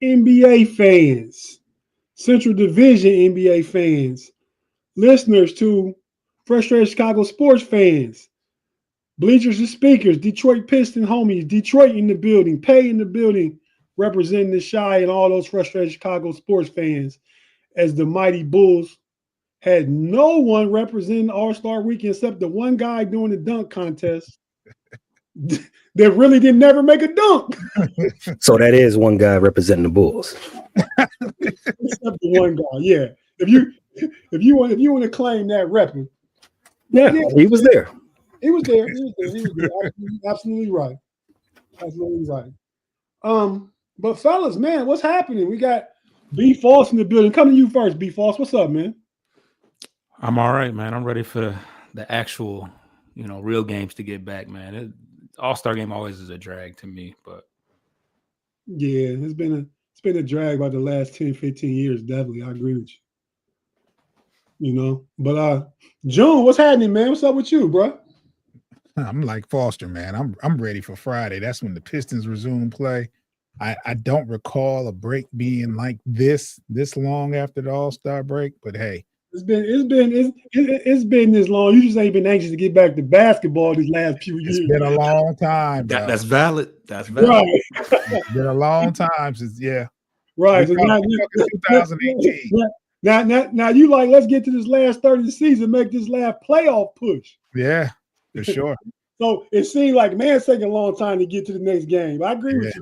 NBA fans, Central Division NBA fans, listeners to Frustrated Chicago sports fans, bleachers and speakers, Detroit Piston homies, Detroit in the building, Pay in the building, representing the Shy and all those frustrated Chicago sports fans as the Mighty Bulls had no one representing All-Star Weekend except the one guy doing the dunk contest that really didn't never make a dunk. So that is one guy representing the Bulls. Except the one guy, yeah. If you want to claim that repping, yeah, he was there. He was there. Absolutely right. Absolutely right. But fellas, man, what's happening? We got B Foss in the building. Come to you first, B Foss. What's up, man? I'm all right, man. I'm ready for the actual, real games to get back, man. All-Star game always is a drag to me, but yeah, it's been a drag about the last 10, 15 years. Definitely, I agree with you. But June, what's happening, man? What's up with you, bro? I'm like Foster, man. I'm ready for Friday. That's when the Pistons resume play. I don't recall a break being like this long after the All-Star break, but hey. It's been this long. You just ain't been anxious to get back to basketball these last few years. It's been a long time. That's valid. That's valid. Right. It's been a long time since, yeah. Right. So now, 2018. Now you like, let's get to this last third of the season, make this last playoff push. Yeah, for sure. So it seemed like, man, it's taking a long time to get to the next game. I agree with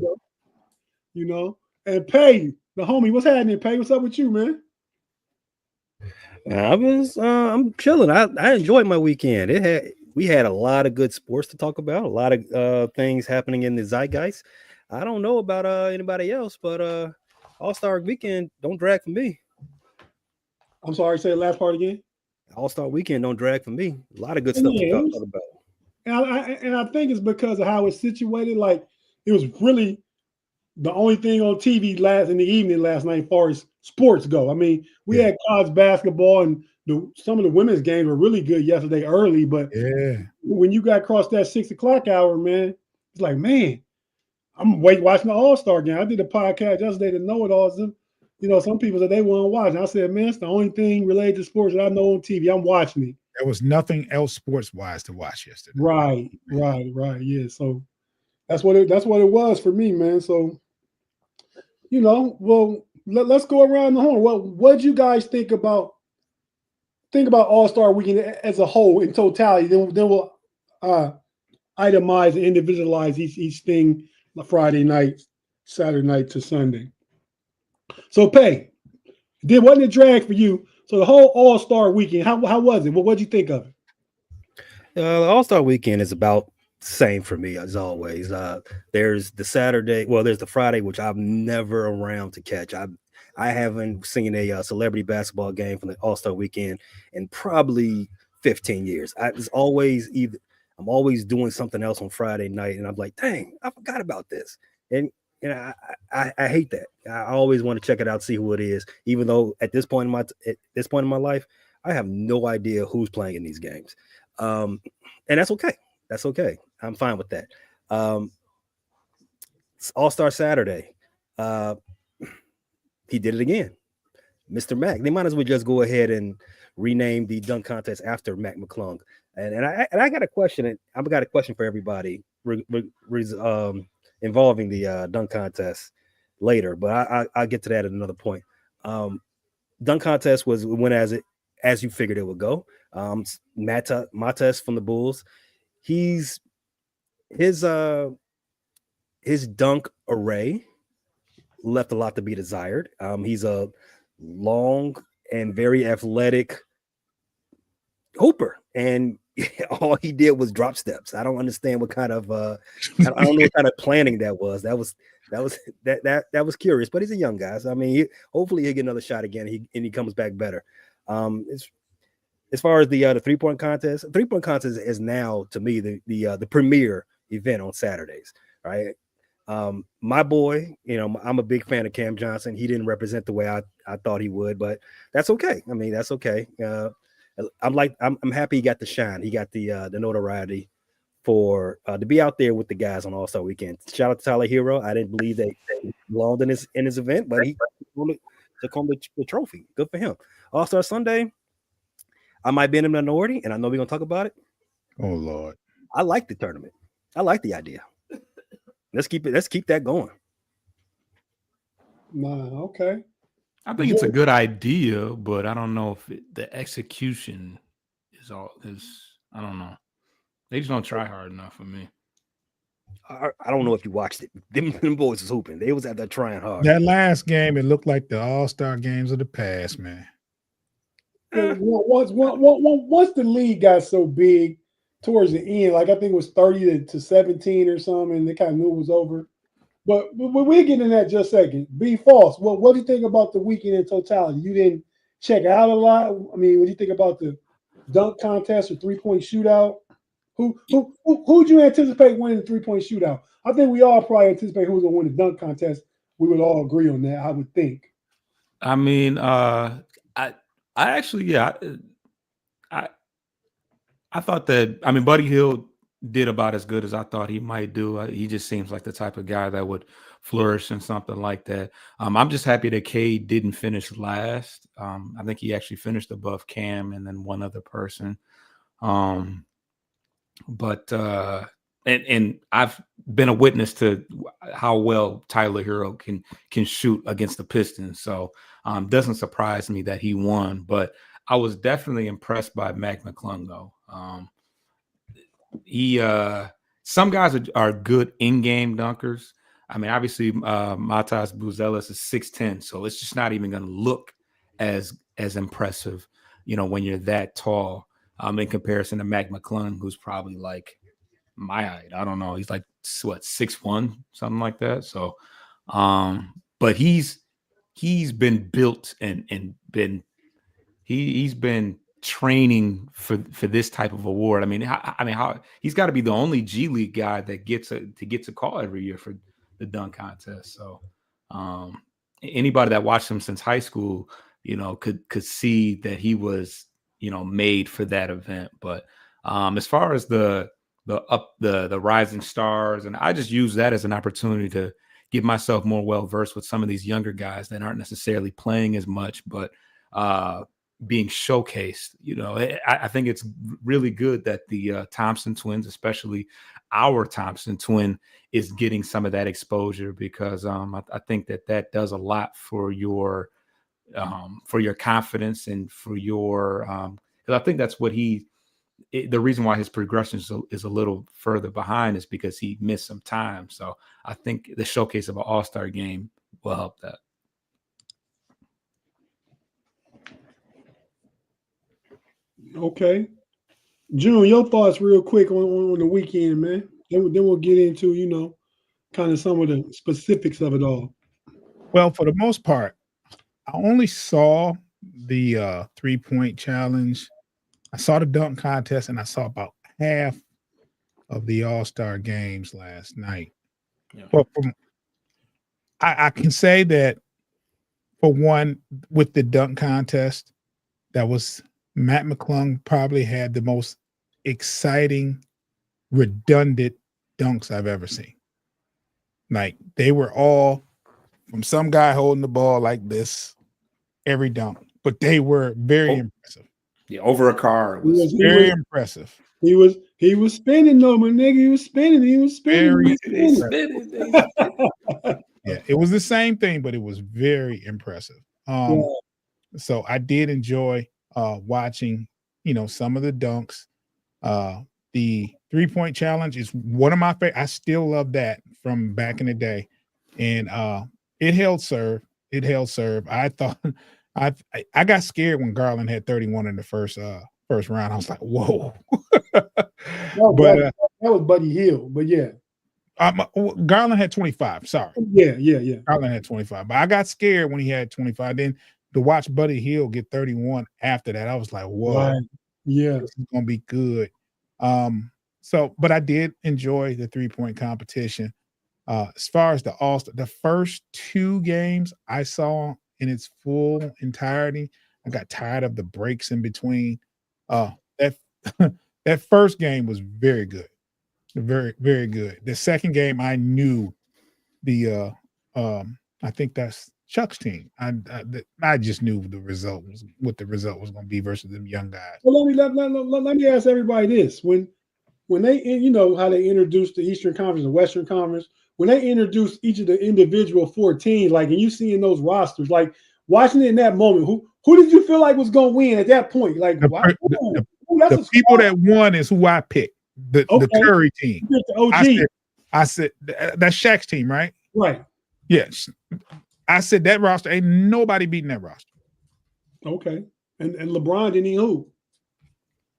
you, though. And Pay, the homie, what's happening, Pay? What's up with you, man? I'm chilling. I enjoyed my weekend. We had a lot of good sports to talk about, a lot of things happening in the zeitgeist. I don't know about anybody else, but All-Star Weekend don't drag for me. I'm sorry, say the last part again. All-Star Weekend don't drag for me. A lot of good stuff to talk about. And I think it's because of how it's situated. Like, it was really the only thing on TV in the evening last night as far as sports go. I mean, we had college basketball and some of the women's games were really good yesterday early, but when you got across that 6 o'clock hour, man, it's like, man, I'm watching the All-Star game. I did a podcast yesterday to know it all. Some people said they weren't watching. I said, man, it's the only thing related to sports that I know on TV. I'm watching it. There was nothing else sports-wise to watch yesterday. Right. Yeah. So that's what it was for me, man. So, well, let's go around the horn. What you guys think about All-Star Weekend as a whole in totality? Then we'll itemize and individualize each thing Friday night, Saturday night to Sunday. So, Pay, wasn't a drag for you. So the whole All-Star Weekend, how was it? What'd you think of it? The All-Star Weekend is about the same for me as always. There's the Saturday, there's the Friday, which I'm never around to catch. I haven't seen a celebrity basketball game from the All-Star Weekend in probably 15 years. I'm always doing something else on Friday night, and I'm like, dang, I forgot about this. And I hate that. I always want to check it out, see who it is, even though at this point in my life, I have no idea who's playing in these games. And that's okay. That's okay. I'm fine with that. All-Star Saturday. He did it again. Mr. Mac. They might as well just go ahead and rename the dunk contest after Mac McClung. And I got a question. And I've got a question for everybody involving the dunk contest later, but I'll get to that at another point. Dunk contest went as you figured it would go. Mates from the Bulls, his dunk array left a lot to be desired. He's a long and very athletic hooper, and all he did was drop steps. I don't understand what kind of I don't know what kind of planning that was. That was curious, but he's a young guy. So, I mean, hopefully he'll get another shot again. He comes back better. As far as the 3-point contest, is now to me the premier event on Saturdays, right? My boy, I'm a big fan of Cam Johnson. He didn't represent the way I thought he would, but that's okay. I mean, that's okay. I'm happy he got the shine. He got the notoriety for to be out there with the guys on All-Star Weekend. Shout out to Tyler Hero. I didn't believe they belonged in his event, but he took home the trophy. Good for him. All-Star Sunday, I might be in a minority, and I know we're gonna talk about it. Oh Lord. I like the tournament. I like the idea. Let's keep that going. Nah, okay. I think it's a good idea, but I don't know if the execution is I don't know. They just don't try hard enough for me. I don't know if you watched it. Them boys was hooping. They was out there trying hard. That last game, it looked like the All-Star games of the past, man. Once the league got so big towards the end, like I think it was 30 to 17 or something, and they kind of knew it was over. But we'll get into that just a second. Be false. What do you think about the weekend in totality? You didn't check out a lot. I mean, what do you think about the dunk contest or 3-point shootout? Who'd you anticipate winning the 3-point shootout? I think we all probably anticipate who was going to win the dunk contest. We would all agree on that, I would think. I mean, I actually, yeah, I thought that. I mean, Buddy Hield did about as good as I thought he might do. He just seems like the type of guy that would flourish in something like that. I'm just happy that Cade didn't finish last. I think he actually finished above Cam and then one other person. But I've been a witness to how well Tyler Hero can shoot against the Pistons. So doesn't surprise me that he won. But I was definitely impressed by Mac McClung, though. Some guys are good in-game dunkers. I mean, obviously, Matas Buzelis is 6'10", so it's just not even going to look as impressive, when you're that tall. In comparison to Mac McClung, who's probably like my height. I don't know. He's like 6'1", something like that. So, but he's been built and he's been training for this type of award. I mean, how he's got to be the only G League guy that gets a call every year for the dunk contest. So, anybody that watched him since high school, could see that he was, made for that event. But as far as the rising stars, and I just use that as an opportunity to get myself more well versed with some of these younger guys that aren't necessarily playing as much, but being showcased. I think it's really good that the Thompson twins, especially our Thompson twin, is getting some of that exposure, because I think that does a lot for your confidence and for your because I think that's what the reason why his progression is a little further behind is because he missed some time. So I think the showcase of an All-Star game will help that. Okay. June, your thoughts real quick on the weekend, man. Then we'll get into, kind of some of the specifics of it all. Well, for the most part, I only saw the 3-point challenge. I saw the dunk contest, and I saw about half of the All-Star games last night. Yeah. But I can say that, for one, with the dunk contest, that was Matt McClung probably had the most exciting, redundant dunks I've ever seen. Like, they were all from some guy holding the ball like this every dunk, but they were very impressive. Yeah, over a car. It was very impressive. He was spinning though, my nigga. He was spinning. Yeah, it was the same thing, but it was very impressive. So I did enjoy watching, some of the dunks. The 3-point challenge is one of my favorite. I still love that from back in the day, and it held serve. I thought I got scared when Garland had 31 in the first round. I was like, whoa. No, but that was Buddy Hield. But yeah, Garland had 25. Sorry. Yeah. Garland had 25, but I got scared when he had 25. Then to watch Buddy Hield get 31 after that, I was like, whoa. Right. Yeah, this is gonna be good. But I did enjoy the 3-point competition. As far as the first 2 games I saw in its full entirety, I got tired of the breaks in between. That first game was very good. Very, very good. The second game, I knew the I think that's Chuck's team. I just knew what the result was going to be versus them young guys. Well, let me ask everybody this: when they, you know how they introduced the Eastern Conference and Western Conference, when they introduced each of the individual 4 teams, like, and you seeing those rosters, like watching it in that moment, who did you feel like was going to win at that point? Like, the people that won is who I picked. The Curry team. The OG. I said that's Shaq's team, right? Right. Yes. I said that roster ain't nobody beating that roster. Okay. And LeBron didn't even hoop.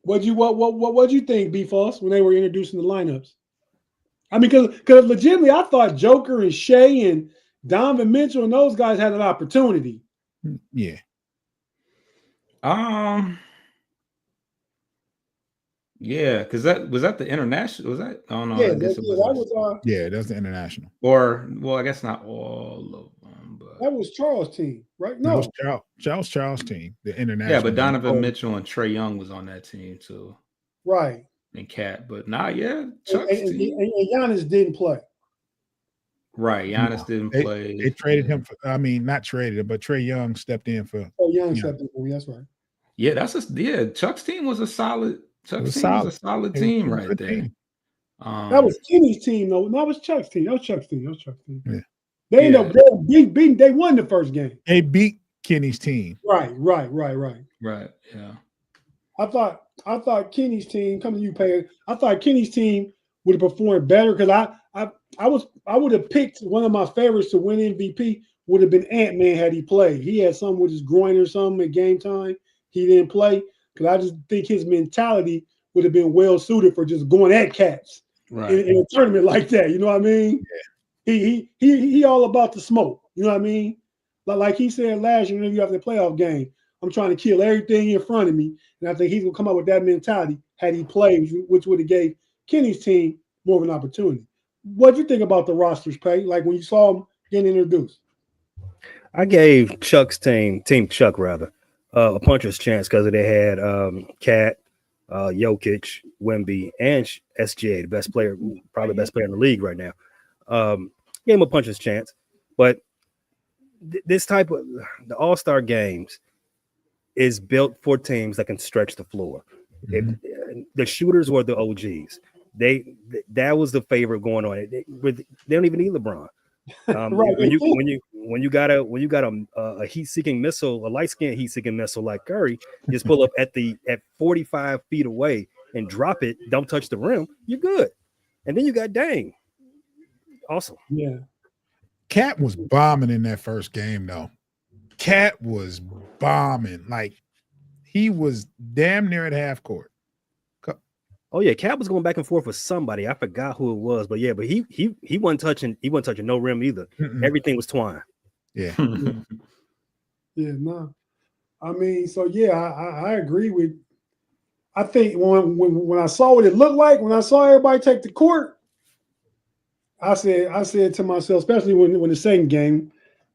What'd you think, B Foss, when they were introducing the lineups? I mean, because legitimately, I thought Joker and Shea and Donovan Mitchell and those guys had an opportunity. Yeah. Yeah, because that was the international. Was that? Oh no, Yeah, I guess that was yeah, that's the international. Or well, I guess not all of them, but that was Charles' team, right? No, that was Charles' team, the international. Yeah, but Donovan Mitchell and Trae Young was on that team too, right? And Cat, but Chuck's team. And Giannis didn't play. Right, Giannis didn't play. They traded him for. I mean, not traded him, but Trae Young stepped in for. Oh, Young stepped in for. That's right. Yeah, Chuck's team was a solid. Chuck's team was a solid team right there. Team. That was Kenny's team, though. That was Chuck's team. That was Chuck's team. Yeah. They ended up beating. They won the first game. They beat Kenny's team. Right. Yeah. I thought Kenny's team. Come to you, Pay. I thought Kenny's team would have performed better because I would have picked one of my favorites to win MVP. Would have been Ant-Man had he played. He had something with his groin or something at game time. He didn't play because I just think his mentality would have been well suited for just going at cats in a tournament like that. You know what I mean? Yeah. He all about the smoke. You know what I mean? Like he said last year when you have the playoff game, I'm trying to kill everything in front of me, and I think he's gonna come up with that mentality had he played, which would have gave Kenny's team more of an opportunity. What do you think about the rosters, Pay? Like when you saw them getting introduced? I gave Chuck's team Chuck rather, a puncher's chance because they had Cat, Jokic, Wemby, and SGA, the best player, probably the best player in the league right now. Gave him a puncher's chance, but this type of the All-Star games is built for teams that can stretch the floor. Mm-hmm. The shooters were the OGs. That was the favorite going on. They don't even need LeBron. Right. When you got a heat-seeking missile, a light-skinned heat-seeking missile like Curry, just pull up at 45 feet away and drop it, don't touch the rim, you're good. And then you got Dame. Awesome. Yeah. Cat was bombing in that first game, though. Cat was bombing. Like he was damn near at half court. Oh yeah, Cat was going back and forth with somebody. I forgot who it was, but he wasn't touching no rim either. Mm-mm. Everything was twine. Yeah. No. I mean, so yeah, I agree with. I think when I saw what it looked like, when I saw everybody take the court, I said to myself, especially when the second game,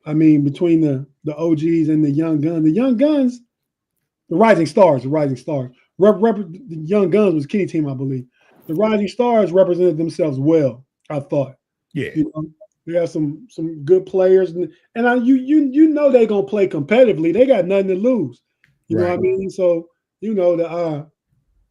I mean, between the OGs and the young guns, the rising stars. The young guns was Kenny team, I believe. The rising stars represented themselves well, I thought. Yeah. They have some good players, and you know they're gonna play competitively. They got nothing to lose. You know what I mean? So the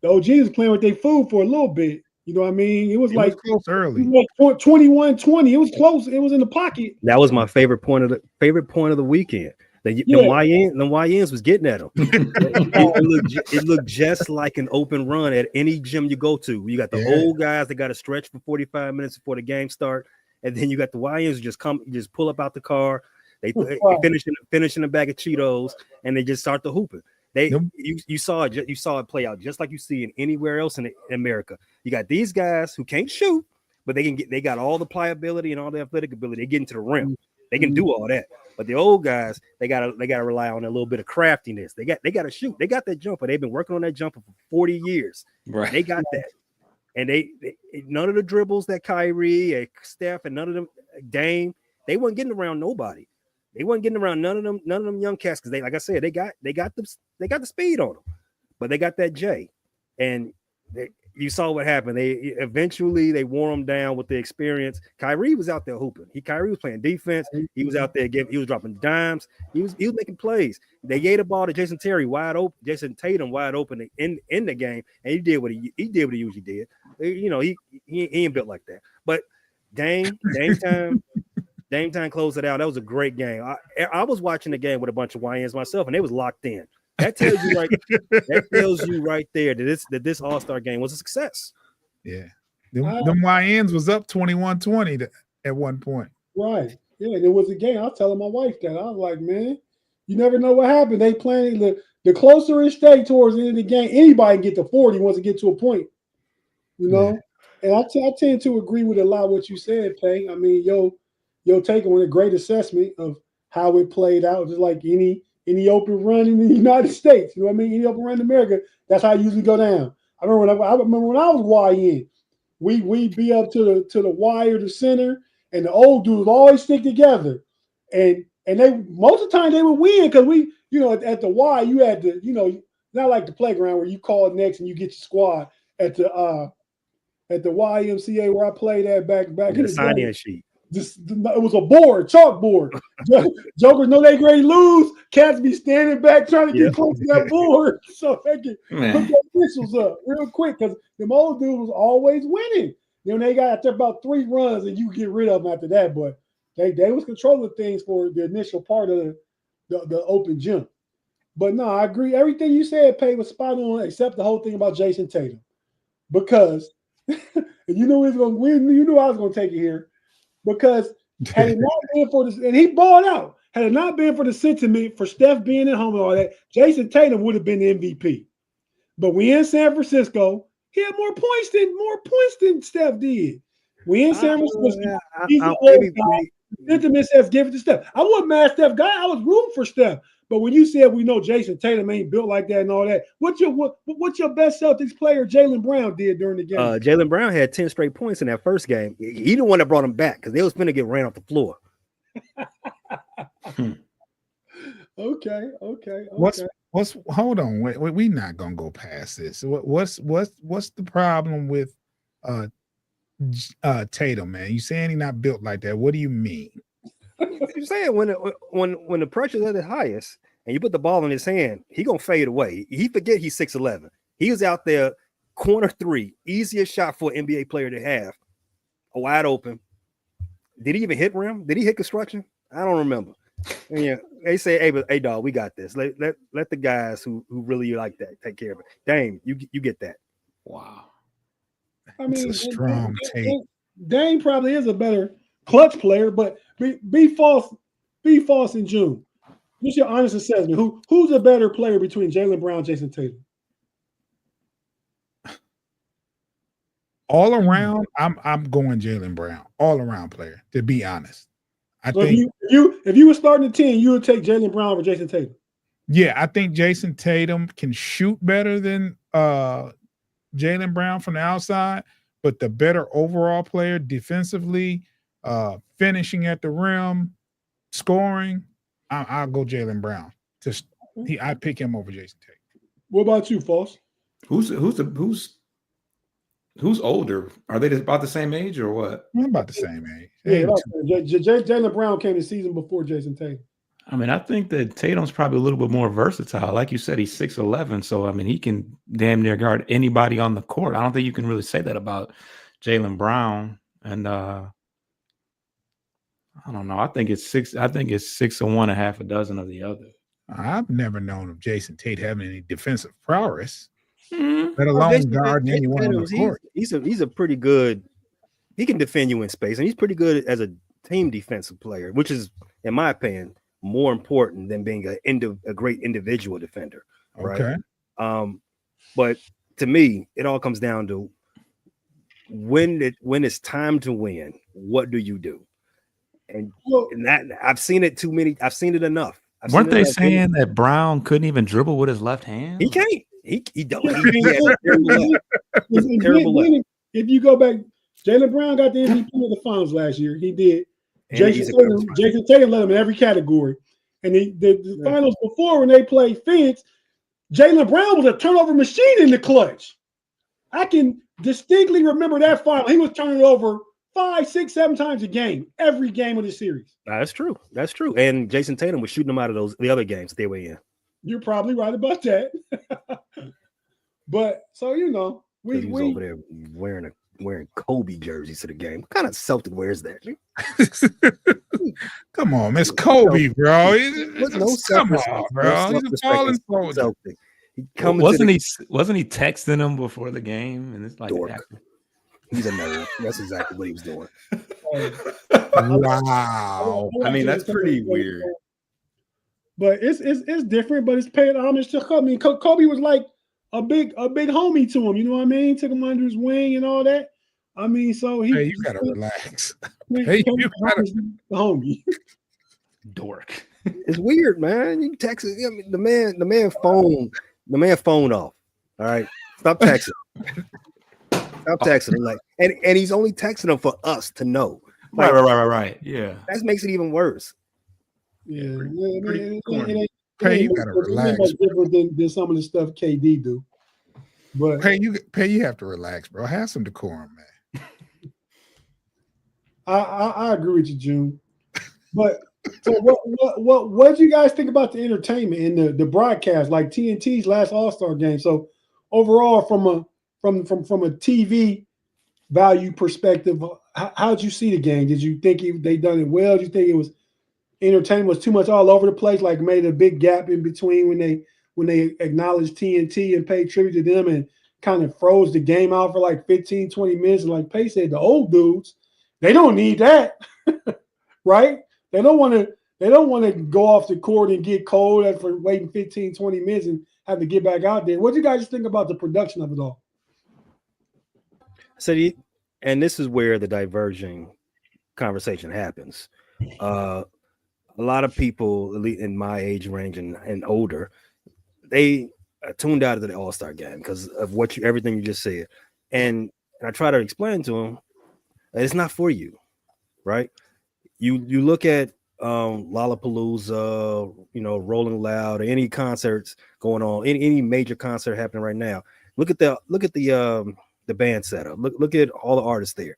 OGs was playing with their food for a little bit. You know what I mean? It was close early. 21-20. It was close. It was in the pocket. That was my favorite point of the weekend. The YNs was getting at them. It looked just like an open run at any gym you go to. You got the old guys that got to stretch for 45 minutes before the game start, and then you got the YNs who just pull up out the car. They finish in a bag of Cheetos, and they just start the hooping. You saw it play out just like you see in anywhere else in America. You got these guys who can't shoot, but they got all the pliability and all the athletic ability. They get into the rim. They can do all that. But the old guys, they gotta rely on a little bit of craftiness. They got to shoot. They got that jumper. They've been working on that jumper for 40 years. Right. They got that. And they none of the dribbles that Kyrie, Steph, and none of them Dame, they weren't getting around nobody. They weren't getting around none of them young cats because like I said, they got the speed on them, but they got that J, and you saw what happened. They eventually wore him down with the experience. Kyrie was out there hooping. Kyrie was playing defense. He was out there he was dropping dimes. He was making plays. They gave the ball to Jason Tatum wide open in the game, and he did what he usually did. You know, he ain't built like that. But Dame time closed it out. That was a great game. I was watching the game with a bunch of YNs myself, and they was locked in. That tells you right there that this All-Star game was a success. Yeah. Them YNs was up 21-20 at one point. Right. Yeah, there was a game. I was telling my wife that. I was like, man, you never know what happened. They playing the closer it stayed towards the end of the game, anybody can get to 40 once it get to a point. You know? Yeah. And I tend to agree with a lot of what you said, Pay. I mean, your take on a great assessment of how it played out, just like any open run in the United States. You know what I mean? Any open run in America, that's how it usually go down. I remember when I was YN, we'd be up to the wire, the center, and the old dudes always stick together. And they most of the time they would win because we, you know, at the Y, you had to, you know, not like the playground where you call next and you get your squad at the YMCA where I played at back in the sign-in sheet. It was a chalkboard. Jokers know they great lose. Cats be standing back trying to get close to that board so they can put their initials up real quick because them old dudes was always winning. Then they got after about 3 runs and you get rid of them after that. But they was controlling things for the initial part of the open gym. But no, I agree. Everything you said, Pay, was spot on, except the whole thing about Jason Tatum. Because you knew I was gonna take it here. Because had it not been for this, and he balled out, had it not been for the sentiment for Steph being at home and all that, Jason Tatum would have been the MVP. But we in San Francisco, he had more points than Steph did. We in San Francisco. He's the old guy. Sentiment says give it to Steph. I wasn't mad Steph guy. I was rooting for Steph. But when you said we know Jason Tatum ain't built like that and all that, what's your best Celtics player Jaylen Brown did during the game? Jaylen Brown had 10 straight points in that first game. He the one that brought him back because they was finna get ran off the floor. Okay. What's hold on? Wait, we not gonna go past this. What's the problem with Tatum, man? You saying he not built like that? What do you mean? You're saying when the pressure's at the highest and you put the ball in his hand, he gonna fade away. He forget he's 6'11". He was out there corner 3, easiest shot for an NBA player to have, wide open. Did he even hit rim? Did he hit construction? I don't remember. And yeah, they say, hey, dog, we got this. Let the guys who really like that take care of it. Dame, you get that. Wow. I mean, it's a strong take. Dame probably is a better clutch player, but be false in June. What's your honest assessment? Who's a better player between Jaylen Brown and Jason Tatum? All around, I'm going Jaylen Brown. All around player, to be honest. I think if you were starting a team, you would take Jaylen Brown over Jason Tatum. Yeah, I think Jason Tatum can shoot better than Jaylen Brown from the outside, but the better overall player defensively, finishing at the rim, scoring, I'll go Jaylen Brown. I pick him over Jason Tatum. What about you, Foss? Who's older? Are they about the same age or what? About the same age. Yeah, Jaylen Brown came the season before Jason Tatum. I mean, I think that Tatum's probably a little bit more versatile. Like you said, he's 6'11", so I mean, he can damn near guard anybody on the court. I don't think you can really say that about Jaylen Brown. And I don't know. I think it's 6 of one and half a dozen of the other. I've never known of Jason Tate having any defensive prowess, let alone guarding anyone on the court. He's a pretty good. He can defend you in space, and he's pretty good as a team defensive player, which is, in my opinion, more important than being a great individual defender. Right? Okay. But to me, it all comes down to when it's time to win, what do you do? And that I've seen it too many. I've seen it enough. Weren't they saying that Brown couldn't even dribble with his left hand? He can't. He don't. He has terrible left. If you go back, Jaylen Brown got the MVP of the finals last year. He did. Jason Tatum led him in every category. And the finals before, when they played Phoenix, Jaylen Brown was a turnover machine in the clutch. I can distinctly remember that final. He was turning it over 5, 6, 7 times a game, every game of the series. That's true. That's true. And Jason Tatum was shooting them out of the other games they were in. You're probably right about that. But so you know, he was over there wearing Kobe jerseys to the game. What kind of Celtic wears that? Come on, Miss Kobe, bro. Come on, bro. He's a fallen soldier. Wasn't he texting him before the game? And it's like, he's a nerd. That's exactly what he was doing. Wow. I mean, that's pretty weird. But it's different. But it's paying homage to Kobe. I mean, Kobe was like a big homie to him. You know what I mean? Took him under his wing and all that. I mean, so he. Hey, you gotta relax. Hey, you gotta homie. Dork. It's weird, man. You text it. I mean, the man phone off. All right, stop texting. Stop texting him, like, and he's only texting him for us to know. Like, Right. Yeah, that makes it even worse. Yeah, Hey, you gotta relax. Much different than some of the stuff KD do. But you have to relax, bro. Have some decorum, man. I agree with you, June. But so what do you guys think about the entertainment and the broadcast, like TNT's last All-Star game? So overall, from a TV value perspective, how'd you see the game? Did you think they done it well? Did you think it was entertainment was too much all over the place, like made a big gap in between when they acknowledged TNT and paid tribute to them and kind of froze the game out for like 15, 20 minutes? And like Pace said, the old dudes, they don't need that, right? They don't want to go off the court and get cold after waiting 15, 20 minutes and have to get back out there. What do you guys think about the production of it all? So, and this is where the diverging conversation happens. A lot of people in my age range and older, they tuned out of the All-Star game because of everything you just said. And I try to explain to them, it's not for you, right? You look at Lollapalooza, Rolling Loud, or any concerts going on, any major concert happening right now. Look at the band setup. Look at all the artists there.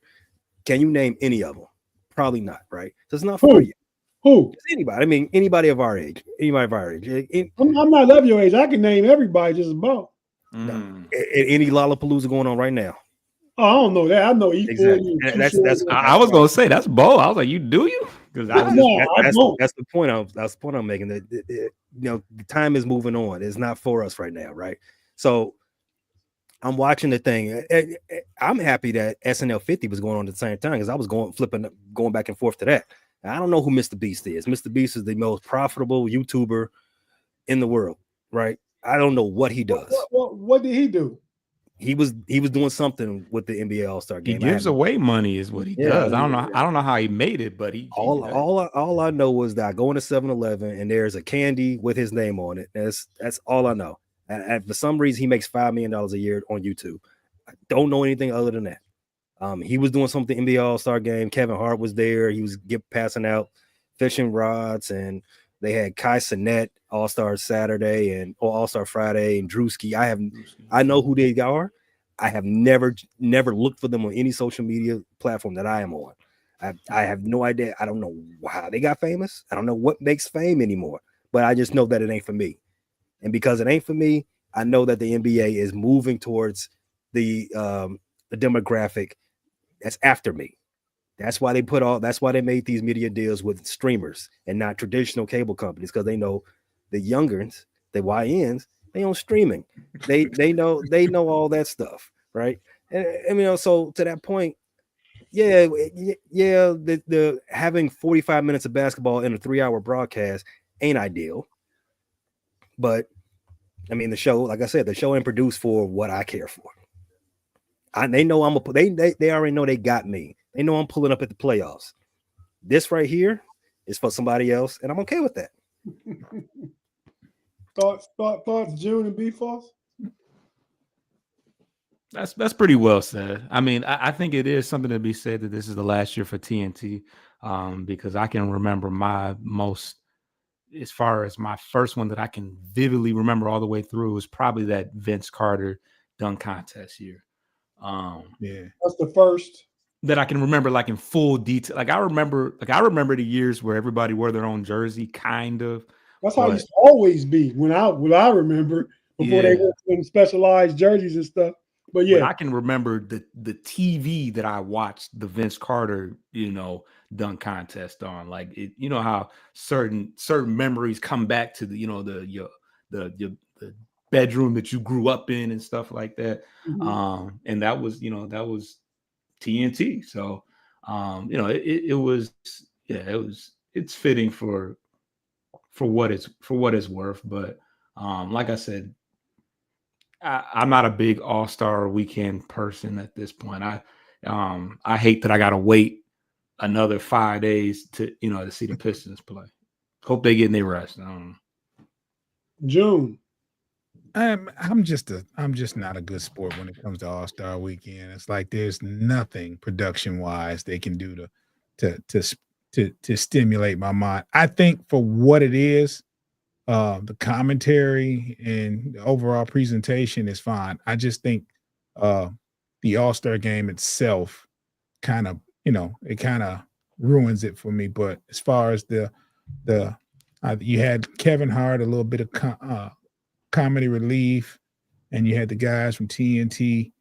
Can you name any of them? Probably not, right? So it's not for you. Who? Just anybody. I mean, anybody of our age. I'm not of your age. I can name everybody just about. Any Lollapalooza going on right now? Oh, I don't know that. I know exactly. That's I was gonna say that's Bo. I was like, you do you? Because that's the point. That's the point I'm making. That the time is moving on. It's not for us right now, right? So I'm watching the thing. I'm happy that SNL 50 was going on at the same time because I was going back and forth to that. I don't know who Mr. Beast is. Mr. Beast is the most profitable YouTuber in the world, right? I don't know what he does. What did he do? He was doing something with the NBA All-Star game. He gives away money, is what he does. I don't know how he made it, but all I know is that I go into 7-Eleven and there's a candy with his name on it. That's all I know. And for some reason, he makes $5 million a year on YouTube. I don't know anything other than that. He was doing something NBA All-Star game. Kevin Hart was there. He was passing out fishing rods, and they had Kai Cenat All-Star Saturday or All-Star Friday and Drewski. I know who they are. I have never looked for them on any social media platform that I am on. I have no idea. I don't know how they got famous. I don't know what makes fame anymore, but I just know that it ain't for me. And because it ain't for me, I know that the NBA is moving towards the demographic that's after me. That's why they made these media deals with streamers and not traditional cable companies, because they know the youngers, the YNs, they on streaming. They know all that stuff, right? And so to that point, the having 45 minutes of basketball in a 3-hour broadcast ain't ideal. But I mean, the show, like I said, the show ain't produced for what I care for. They know they already know they got me. They know I'm pulling up at the playoffs. This right here is for somebody else, and I'm okay with that. Thoughts, June and B-Foss? That's pretty well said. I mean, I think it is something to be said that this is the last year for TNT, because I can remember as far as my first one that I can vividly remember all the way through was probably that Vince Carter dunk contest year. Yeah. That's the first. That I can remember like in full detail. Like I remember the years where everybody wore their own jersey, kind of. That's how it used to always be when I remember before they went to them specialized jerseys and stuff. But yeah, But I can remember the TV that I watched the Vince Carter, dunk contest on. Like it, how certain memories come back to the bedroom that you grew up in and stuff like that. Mm-hmm. And that was TNT. So it's fitting for what it's worth. But like I said, I'm not a big All-Star weekend person at this point. I hate that I gotta wait another 5 days to see the Pistons play. Hope they get their rest. June. I'm just not a good sport when it comes to All-Star weekend. It's like there's nothing production-wise they can do to stimulate my mind. I think for what it is, the commentary and the overall presentation is fine. I just think the All-Star game itself kind of ruins it for me. But as far as you had Kevin Hart, a little bit of comedy relief, and you had the guys from TNT.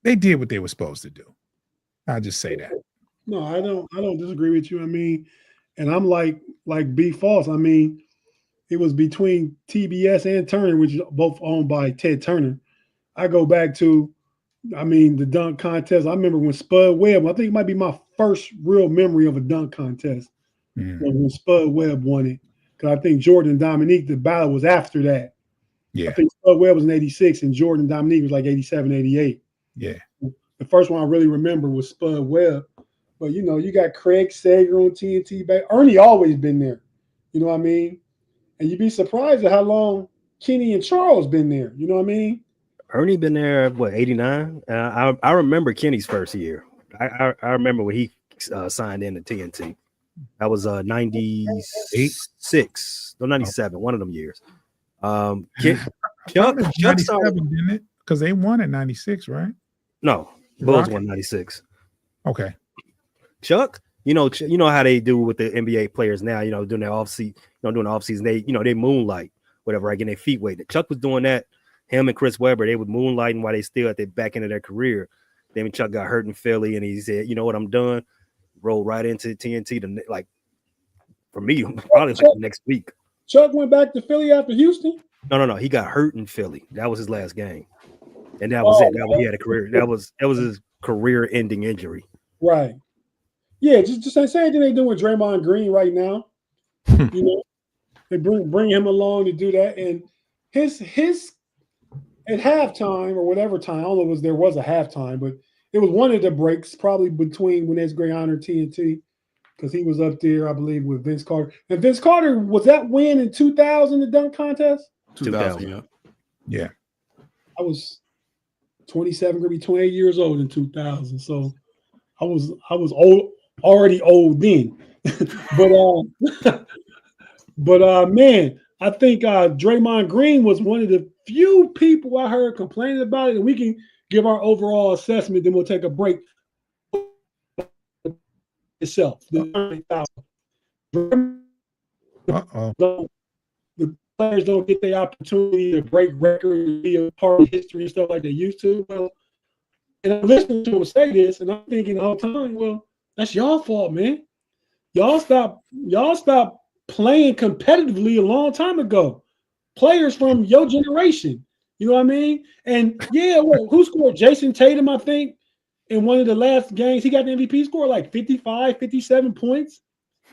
They did what they were supposed to do. I'll just say that. No, I don't disagree with you. I mean, and I'm like B False. I mean, it was between TBS and Turner, which is both owned by Ted Turner. I go back to, the dunk contest. I remember when Spud Webb, I think it might be my first real memory of a dunk contest when Spud Webb won it. Because I think Jordan and Dominique, the battle was after that. Yeah. I think Spud Webb was in 86 and Jordan and Dominique was like 87, 88. Yeah. The first one I really remember was Spud Webb. But, you got Craig Sager on TNT. Ernie always been there. You know what I mean? And you'd be surprised at how long Kenny and Charles been there. You know what I mean? Ernie been there, 89? I remember Kenny's first year. I remember when he signed in to TNT. That was 96. No, 97. One of them years. Chuck 97, didn't it? Because they won in 96, right? No, Bulls won 96. Okay. Chuck, you know how they do with the NBA players now, during their doing the off season, they moonlight, whatever, getting their feet weighted. Chuck was doing that. Him and Chris Webber, they would moonlighting while they still at the back end of their career. Then when Chuck got hurt in Philly and he said, you know what, I'm done, rolled right into TNT for me, probably the next week. Chuck went back to Philly after Houston? No. He got hurt in Philly. That was his last game. And that was it. He had a career. That was his career-ending injury. Right. Yeah, just the same thing they do with Draymond Green right now. They bring him along to do that. And his at halftime or whatever time, I don't know if there was a halftime, but it was one of the breaks probably between when it's Gray Honor TNT, because he was up there, I believe, with Vince Carter. And Vince Carter, was that win in 2000, the dunk contest? 2000, yeah. Yeah. I was 27, going to be 28 years old in 2000. So I was old, already old then. but man, I think Draymond Green was one of the few people I heard complaining about it, and we can give our overall assessment, then we'll take a break. Itself. The players don't get the opportunity to break records, be a part of history and stuff like they used to. Well, and I'm listening to him say this, and I'm thinking the whole time, well, that's y'all fault, man. Y'all stop playing competitively a long time ago. Players from your generation. You know what I mean? And yeah, who scored? Jason Tatum, I think, in one of the last games. He got the MVP score like 55, 57 points.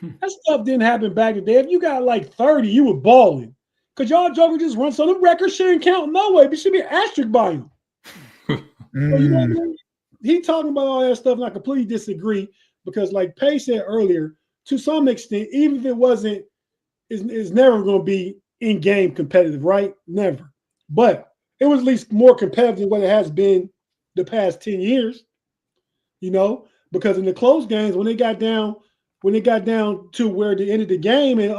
That stuff didn't happen back in the day. If you got like 30, you were balling. Because y'all jokers just run, so the record shouldn't count no way. There should be an asterisk by him. So, you know what I mean? He talking about all that stuff, and I completely disagree, because like Pay said earlier, to some extent, even if it wasn't, it's never going to be in-game competitive, right? Never. But it was at least more competitive than what it has been the past 10 years, because in the close games, when it got down to where the end of the game, and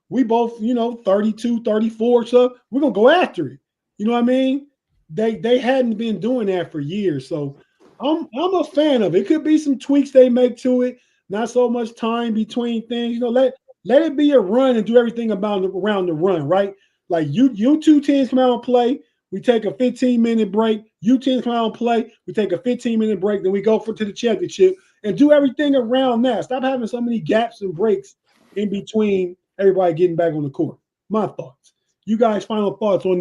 we both, 32, 34, so we're going to go after it. You know what I mean? they hadn't been doing that for years. So I'm a fan of it. It could be some tweaks they make to it. Not so much time between things. Let it be a run and do everything around the run, right? Like you two teams come out and play. We take a 15-minute break. You teams come out and play. We take a 15-minute break. Then we go to the championship and do everything around that. Stop having so many gaps and breaks in between everybody getting back on the court. My thoughts. You guys' final thoughts on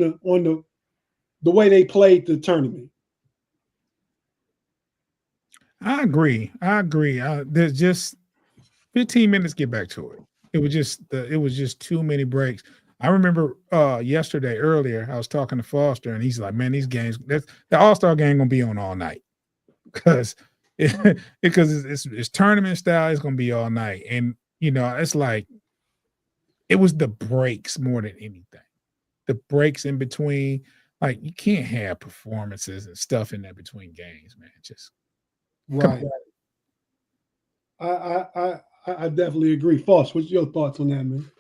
the way they played the tournament. I agree. There's just 15 minutes. Get back to it. It was just too many breaks. I remember yesterday earlier, I was talking to Foster, and he's like, "Man, these games, the All-Star game gonna be on all night because it's tournament style. It's gonna be all night, and it's like it was the breaks more than anything. The breaks in between, like you can't have performances and stuff in there between games, man. Just right. I definitely agree. Foster, what's your thoughts on that, man?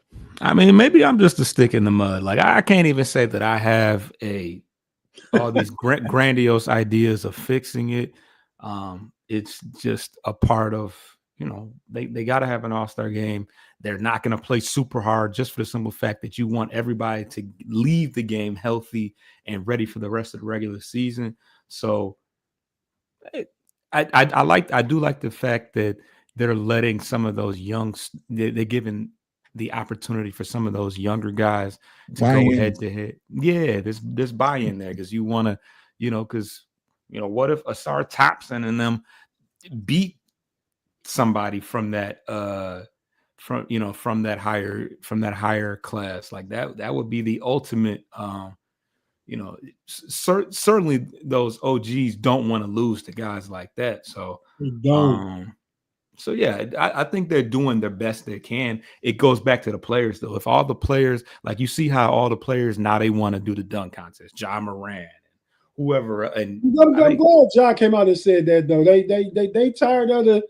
I mean, maybe I'm just a stick in the mud. Like I can't even say that I have all these grandiose ideas of fixing it. It's just a part of, they got to have an all-star game. They're not going to play super hard just for the simple fact that you want everybody to leave the game healthy and ready for the rest of the regular season. So I do like the fact that they're letting some of those they're giving the opportunity for some of those younger guys to go head to head. Yeah, there's buy-in there because you want to, because what if Asar Thompson and them beat somebody from that from that higher class? Like that would be the ultimate. Certainly those OGs don't want to lose to guys like that. So So yeah, I think they're doing their best they can. It goes back to the players though. If all the players, like you see how all the players now they want to do the dunk contest, John Moran, whoever, and I'm glad John came out and said that though. They tired of the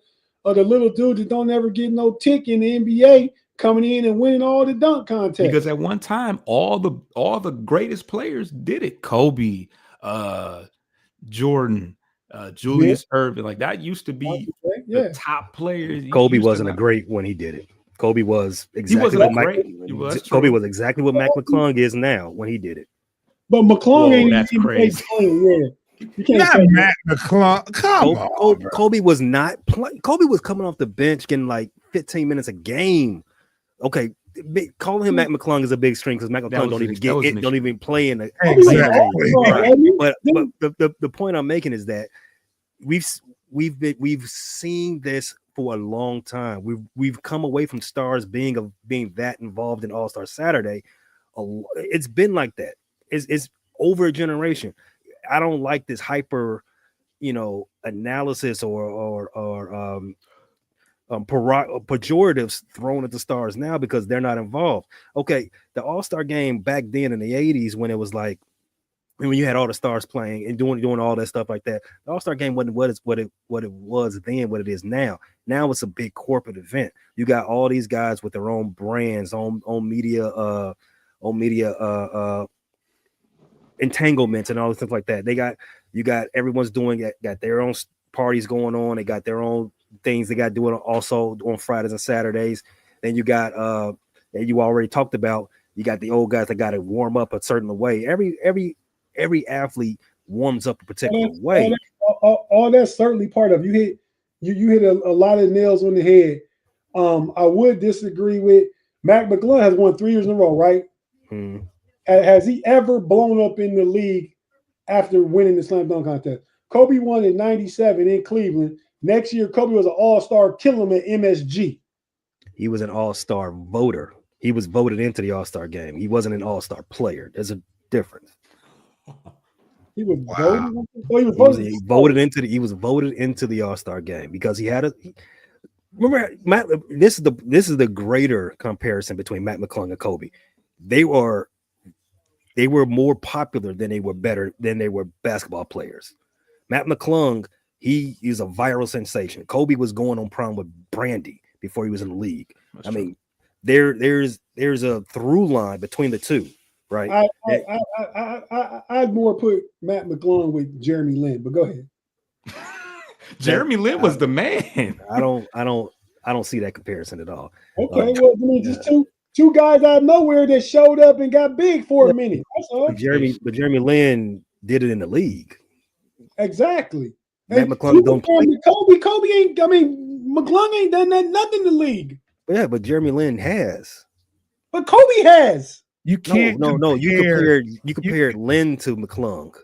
little dudes that don't ever get no tick in the NBA coming in and winning all the dunk contests. Because at one time, all the greatest players did it. Kobe, Jordan, Julius Erving, like that used to be the top players. Kobe wasn't a great when he did it. Kobe was exactly Kobe was exactly what Mac McClung is now when he did it. But McClung ain't that's crazy. Not Mac McClung. Come on, Kobe was not playing. Kobe was coming off the bench getting like 15 minutes a game. Okay, calling him Mac McClung is a big string because Mac McClung don't even play in the exactly. But the point I'm making is that we've seen this for a long time. We've come away from stars being that involved in All-Star Saturday. It's been like that. It's over a generation. I don't like this hyper, analysis or pejoratives thrown at the stars now because they're not involved. Okay, the All-Star game back then in the 80s when it was like when you had all the stars playing and doing all that stuff like that, the All-Star game wasn't what it was then, what it is now. Now it's a big corporate event. You got all these guys with their own brands, on media entanglements and all this stuff like that. You got everyone's got their own parties going on. They got their own things they got doing also on Fridays and Saturdays. Then you got that you already talked about. You got the old guys that got to warm up a certain way. Every athlete warms up a particular way. All that's certainly part of you hit a lot of nails on the head. I would disagree with Mac McClung has won 3 years in a row, right? Hmm. Has he ever blown up in the league after winning the slam dunk contest? Kobe won in '97 in Cleveland. Next year, Kobe was an all-star, killing him at MSG. He was an all-star voter. He was voted into the all-star game. He wasn't an all-star player. There's a difference. He was voted into the all-star game because he had remember, Matt, this is the greater comparison between Matt McClung and Kobe. They were more popular than they were basketball players. Matt McClung, he is a viral sensation. Kobe was going on prom with Brandy before he was in the league. That's true. There's a through line between the two. right? I'd more put Matt McClung with Jeremy Lin, but go ahead. Jeremy Lin was the man. I don't see that comparison at all. Okay, well, I mean, just two guys out of nowhere that showed up and got big for a minute. That's all. But Jeremy Lin did it in the league. Exactly. Matt And McClung don't play. Kobe ain't. I mean, McClung ain't done nothing in the league. Yeah, but Jeremy Lin has. But Kobe has. You can't. No. You compared Lin to McClung.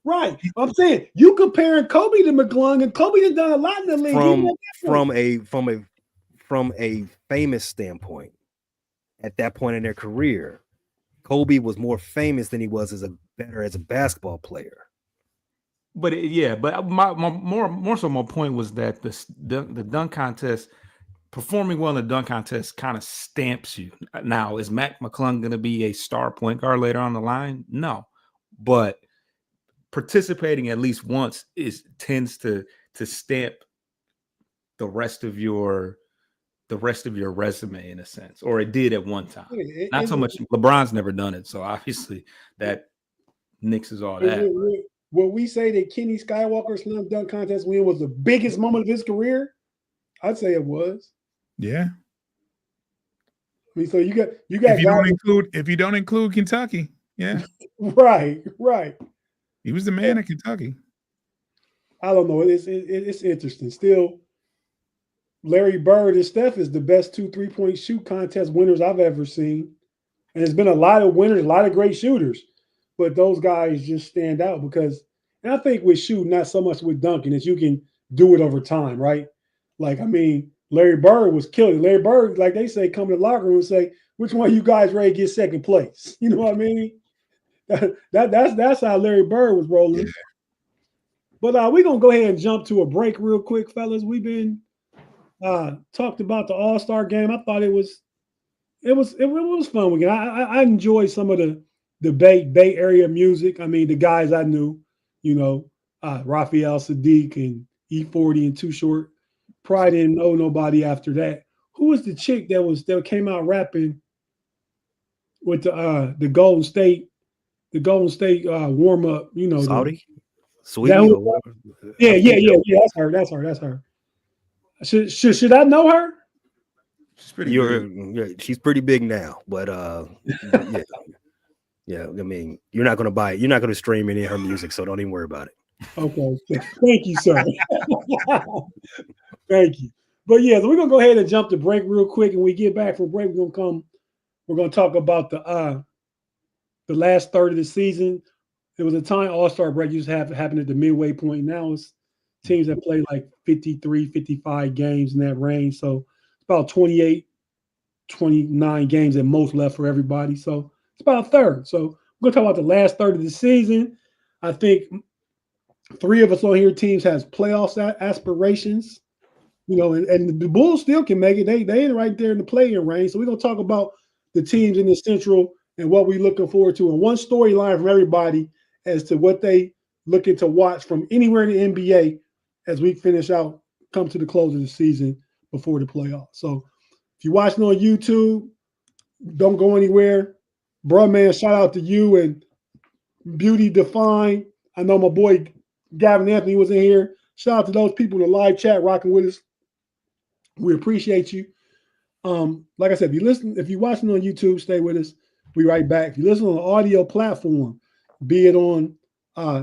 Right. I'm saying you comparing Kobe to McClung, and Kobe has done a lot in the league. From a famous standpoint, at that point in their career, Kobe was more famous than he was as a basketball player. But my more so my point was that the dunk contest, performing well in the dunk contest kind of stamps you. Now, is Matt McClung going to be a star point guard later on the line? No, but participating at least once tends to stamp the rest of your resume in a sense, or it did at one time. Not so much. LeBron's never done it, so obviously that nixes all that. Will we say that Kenny Skywalker's slam dunk contest win was the biggest moment of his career? I'd say it was. Yeah. I mean, so you got if you don't include Kentucky, yeah. Right. He was the man at Kentucky. I don't know. It's interesting. Still, Larry Bird and Steph is the best 2 3-point shoot contest winners I've ever seen. And there's been a lot of winners, a lot of great shooters. But those guys just stand out because, and I think with shooting, not so much with dunking, is you can do it over time, right? Like, I mean, Larry Bird was killing. Larry Bird, like they say, come to the locker room and say, which one of you guys ready to get second place? You know what I mean? That's how Larry Bird was rolling. Yeah. But we're going to go ahead and jump to a break real quick, fellas. We've been talked about the All-Star game. I thought it was fun weekend. I enjoyed some of the Bay Area music. I mean, the guys I knew, Raphael Sadiq and E40 and Too Short. Probably didn't know nobody after that. Who was the chick that came out rapping with the Golden State warm up? Saudi, Sweetie. Yeah. That's her. Should I know her? She's pretty big. She's pretty big now, but yeah. I mean, you're not going to buy it. You're not going to stream any of her music, so don't even worry about it. Okay. Thank you, sir. Thank you. But yeah, so we're gonna go ahead and jump to break real quick. And when we get back from break, we're gonna talk about the last third of the season. There was a time All-Star break used to happen at the midway point. Now it's teams that play like 53, 55 games in that range. So it's about 28, 29 games at most left for everybody. So it's about a third. So we're gonna talk about the last third of the season. I think 3 of us on here teams has playoffs aspirations. And the Bulls still can make it. They ain't right there in the play-in range. So we're gonna talk about the teams in the Central and what we're looking forward to, and one storyline from everybody as to what they looking to watch from anywhere in the NBA as we come to the close of the season before the playoffs. So if you're watching on YouTube, don't go anywhere. Bruh, man, shout out to you and Beauty Define. I know my boy Gavin Anthony was in here. Shout out to those people in the live chat rocking with us. We appreciate you. Like I said, if you're watching on YouTube, stay with us. We'll be right back. If you listen on the audio platform, be it on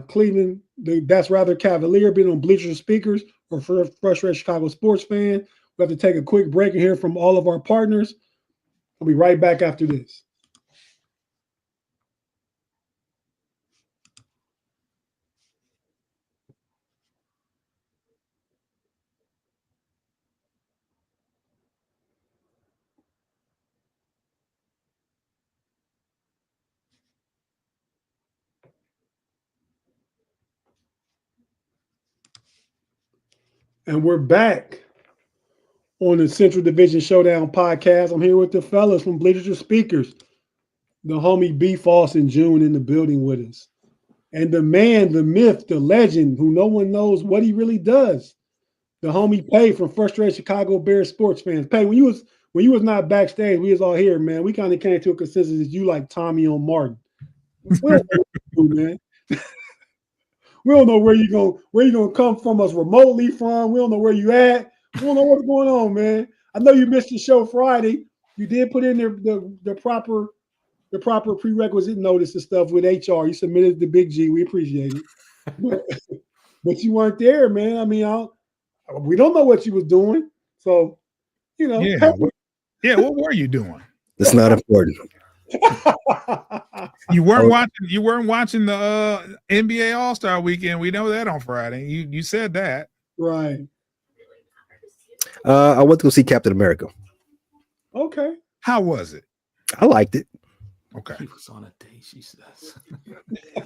Cleveland, that's rather Cavalier, be it on Bleachers Speakers, or for Fresh Red Chicago Sports Fan, we have to take a quick break and hear from all of our partners. I'll be right back after this. And we're back on the Central Division Showdown podcast. I'm here with the fellas from Bleachers Speakers. The homie B. Foss and June in the building with us. And the man, the myth, the legend, who no one knows what he really does. The homie Pay from Frustrated Chicago Bears Sports Fans. Pay, when you was not backstage, we was all here, man. We kind of came to a consensus that you like Tommy on Martin. We don't know what you do, man. We don't know where you gonna come from us remotely from. We don't know where you at. We don't know what's going on, man. I know you missed the show Friday. You did put in the proper prerequisite notice and stuff with HR. You submitted the Big G. We appreciate it. But you weren't there, man. I mean, we don't know what you was doing. So, Yeah. What were you doing? It's not important. You weren't watching the NBA All-Star weekend. We know that on Friday. You said that. Right. I went to go see Captain America. Okay. How was it? I liked it. Okay. He was on a date, she says.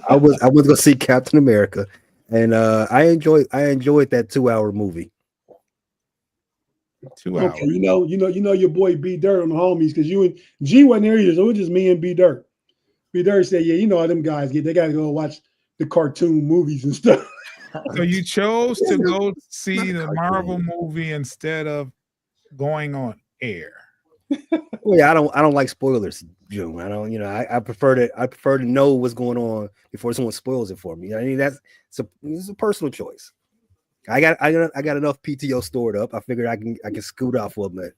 I went to go see Captain America, and I enjoyed that 2-hour movie. 2 hours. Okay, you know your boy B Dirt on the homies because you and G wasn't there either, so it was just me and B Dirt. B Dirt said, "Yeah, you know how them guys get. They got to go watch the cartoon movies and stuff." So you chose to go see the Marvel movie instead of going on air. Well, yeah, I don't like spoilers, June. I don't, I prefer to know what's going on before someone spoils it for me. I mean, it's a personal choice. I got enough PTO stored up. I figured I can scoot off a little bit.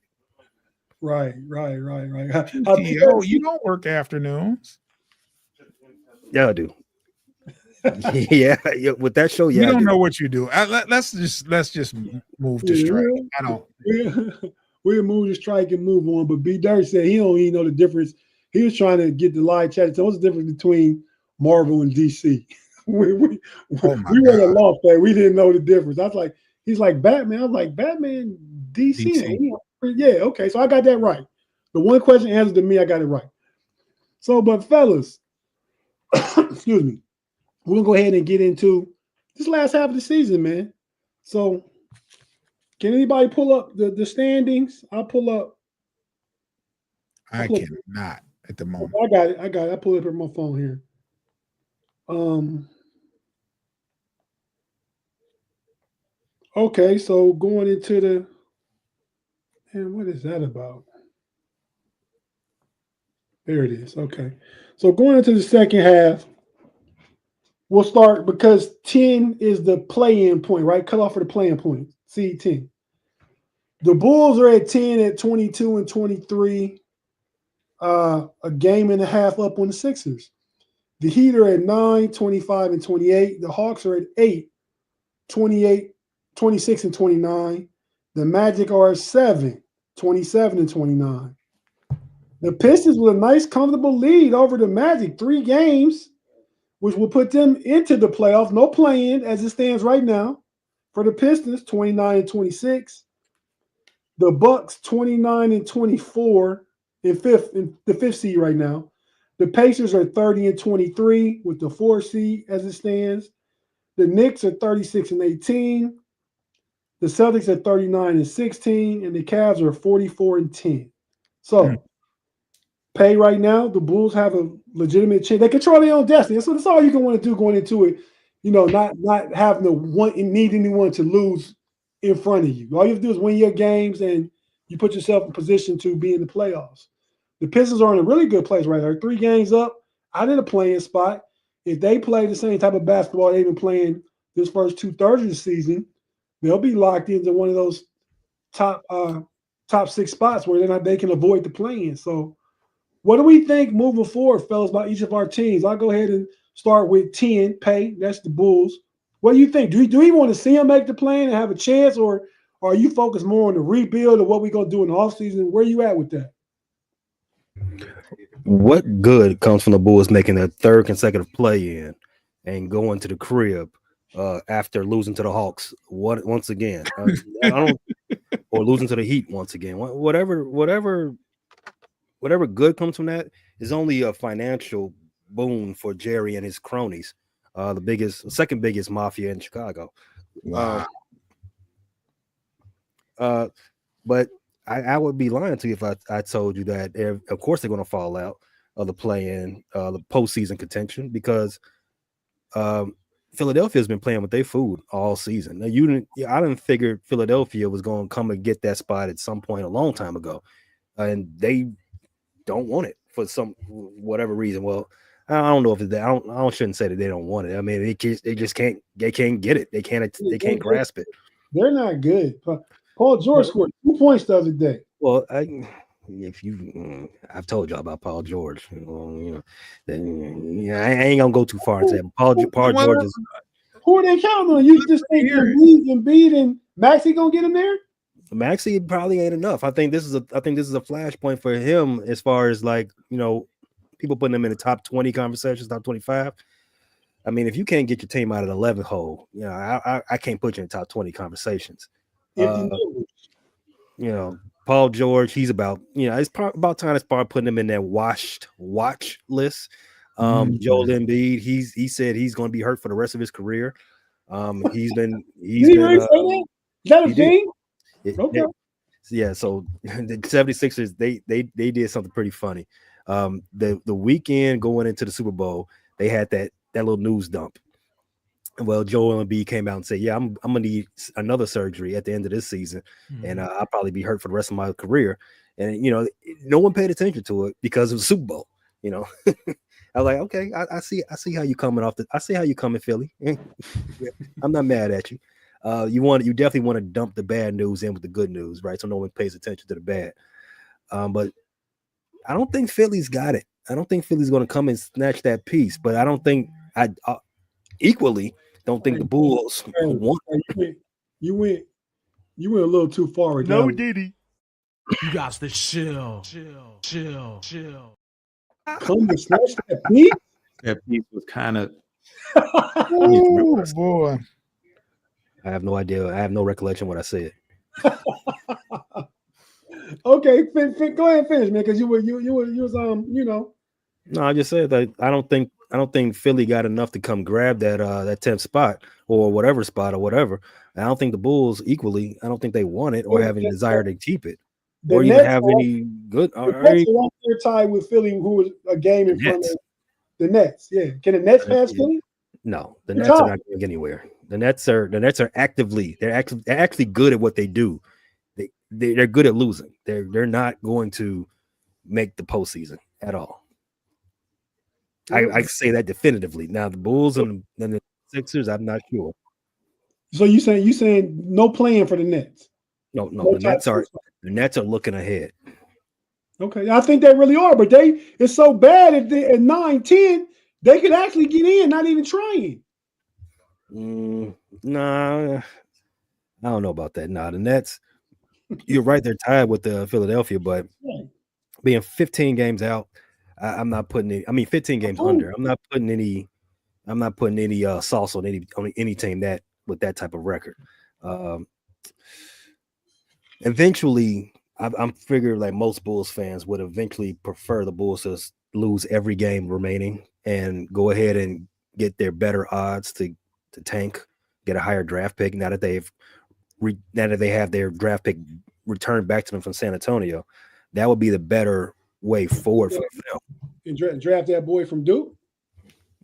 Right. PTO, you don't work afternoons. Yeah, I do. yeah, with that show, yeah. We don't know what you do. Let's just move to strike. I don't. We'll move to strike and move on. But B Dirt said he don't even know the difference. He was trying to get the live chat. So what's the difference between Marvel and DC? we were at a loss there. We didn't know the difference. I was like, he's like Batman. I was like, Batman, DC. Yeah, okay. So I got that right. The one question answered to me, I got it right. So, but fellas, excuse me, we're gonna go ahead and get into this last half of the season, man. So can anybody pull up the standings? I'll pull up. I cannot at the moment. I got it. I pull it up on my phone here. Okay, so going into the what is that about? There it is. Okay. So going into the second half, we'll start because 10 is the play-in point, right? Cut off for the play-in point. Seed 10. The Bulls are at 10 at 22 and 23. A game and a half up on the Sixers. The Heat are at 9, 25 and 28. The Hawks are at 8, 28, 26 and 29. The Magic are at 7, 27 and 29. The Pistons with a nice, comfortable lead over the Magic, 3 games, which will put them into the playoffs. No play-in as it stands right now. For the Pistons, 29 and 26. The Bucks, 29 and 24 in the fifth seed right now. The Pacers are 30 and 23 with the 4 seed as it stands. The Knicks are 36 and 18. The Celtics are 39 and 16, and the Cavs are 44 and 10. So, pay right now, the Bulls have a legitimate chance. They control their own destiny. So that's all you can want to do going into it. Not having to need anyone to lose in front of you. All you have to do is win your games, and you put yourself in position to be in the playoffs. The Pistons are in a really good place right there. 3 games up, out of the playing spot. If they play the same type of basketball they've been playing this first 2/3 of the season, they'll be locked into one of those top 6 spots where they can avoid the play-in. So, what do we think moving forward, fellas, about each of our teams? I'll go ahead and start with 10, Pay. That's the Bulls. What do you think? Do we want to see them make the play-in and have a chance, or are you focused more on the rebuild of what we're going to do in the offseason? Where are you at with that? What good comes from the Bulls making a 3rd consecutive play-in and going to the crib after losing to the Hawks once again? Or losing to the Heat once again. Whatever good comes from that is only a financial boon for Jerry and his cronies. The second biggest mafia in Chicago. Wow. But I would be lying to you if I told you that of course they're going to fall out of the play-in, the postseason contention, because Philadelphia's been playing with their food all season. Now I didn't figure Philadelphia was going to come and get that spot at some point a long time ago, and they don't want it for some whatever reason. Well, I don't know if it's that. I shouldn't say that they don't want it. I mean, they just can't get it. They can't grasp it. They're not good. Paul George scored 2 points the other day. Well, I've told y'all about Paul George. I ain't gonna go too far into that. Paul George is. Who are they counting on? You just think Embiid and Maxey gonna get him there? Maxey probably ain't enough. I think this is a flashpoint for him as far as like people putting him in the top 20 conversations, top 25. I mean, if you can't get your team out of the 11 hole, I can't put you in the top 20 conversations. Paul George, he's about, it's about time to start putting him in that watch list. Joel Embiid, he said he's going to be hurt for the rest of his career. He's been. Did he really say that? Is that a thing? Okay. Yeah. So the 76ers, they did something pretty funny. The weekend going into the Super Bowl, they had that little news dump. Well, Joel Embiid came out and said, "Yeah, I'm gonna need another surgery at the end of this season, and I'll probably be hurt for the rest of my career." And no one paid attention to it because of the Super Bowl. I was like, "Okay, I see how you coming off I see how you coming, Philly. I'm not mad at you. You definitely want to dump the bad news in with the good news, right? So no one pays attention to the bad. But I don't think Philly's got it. I don't think Philly's going to come and snatch that piece. But I don't think equally don't think the Bulls want. You went a little too far with No, that. Diddy. You got to chill. Come to snatch that piece? That piece was kind of. Oh boy. I have no idea. I have no recollection what I said. Okay, go ahead and finish, man, because you was No, I just said that I don't think Philly got enough to come grab that 10th spot or whatever spot or whatever. I don't think the Bulls equally. I don't think they want it or have any desire to keep it or even have any good. They're tied with Philly, who was a game in front of the Nets. Yeah, can the Nets pass Philly? No, the Nets are not going anywhere. The Nets are actively they're actually good at what they do. They're good at losing. They're not going to make the postseason at all. I say that definitively. Now the Bulls and the Sixers, I'm not sure. So you saying no plan for the Nets? No. The Nets are looking ahead. Okay, I think they really are, but it's so bad at 9-10, they could actually get in, not even trying. Nah, I don't know about that. Nah, the Nets. You're right; they're tied with Philadelphia, but being 15 games out, I'm not putting any. I mean, 15 games under. I'm not putting any sauce on any team that with that type of record. Eventually, I'm figuring like most Bulls fans would eventually prefer the Bulls to lose every game remaining and go ahead and get their better odds to tank, get a higher draft pick. Now that they have their draft pick returned back to them from San Antonio, that would be the better way forward for them. And draft that boy from Duke?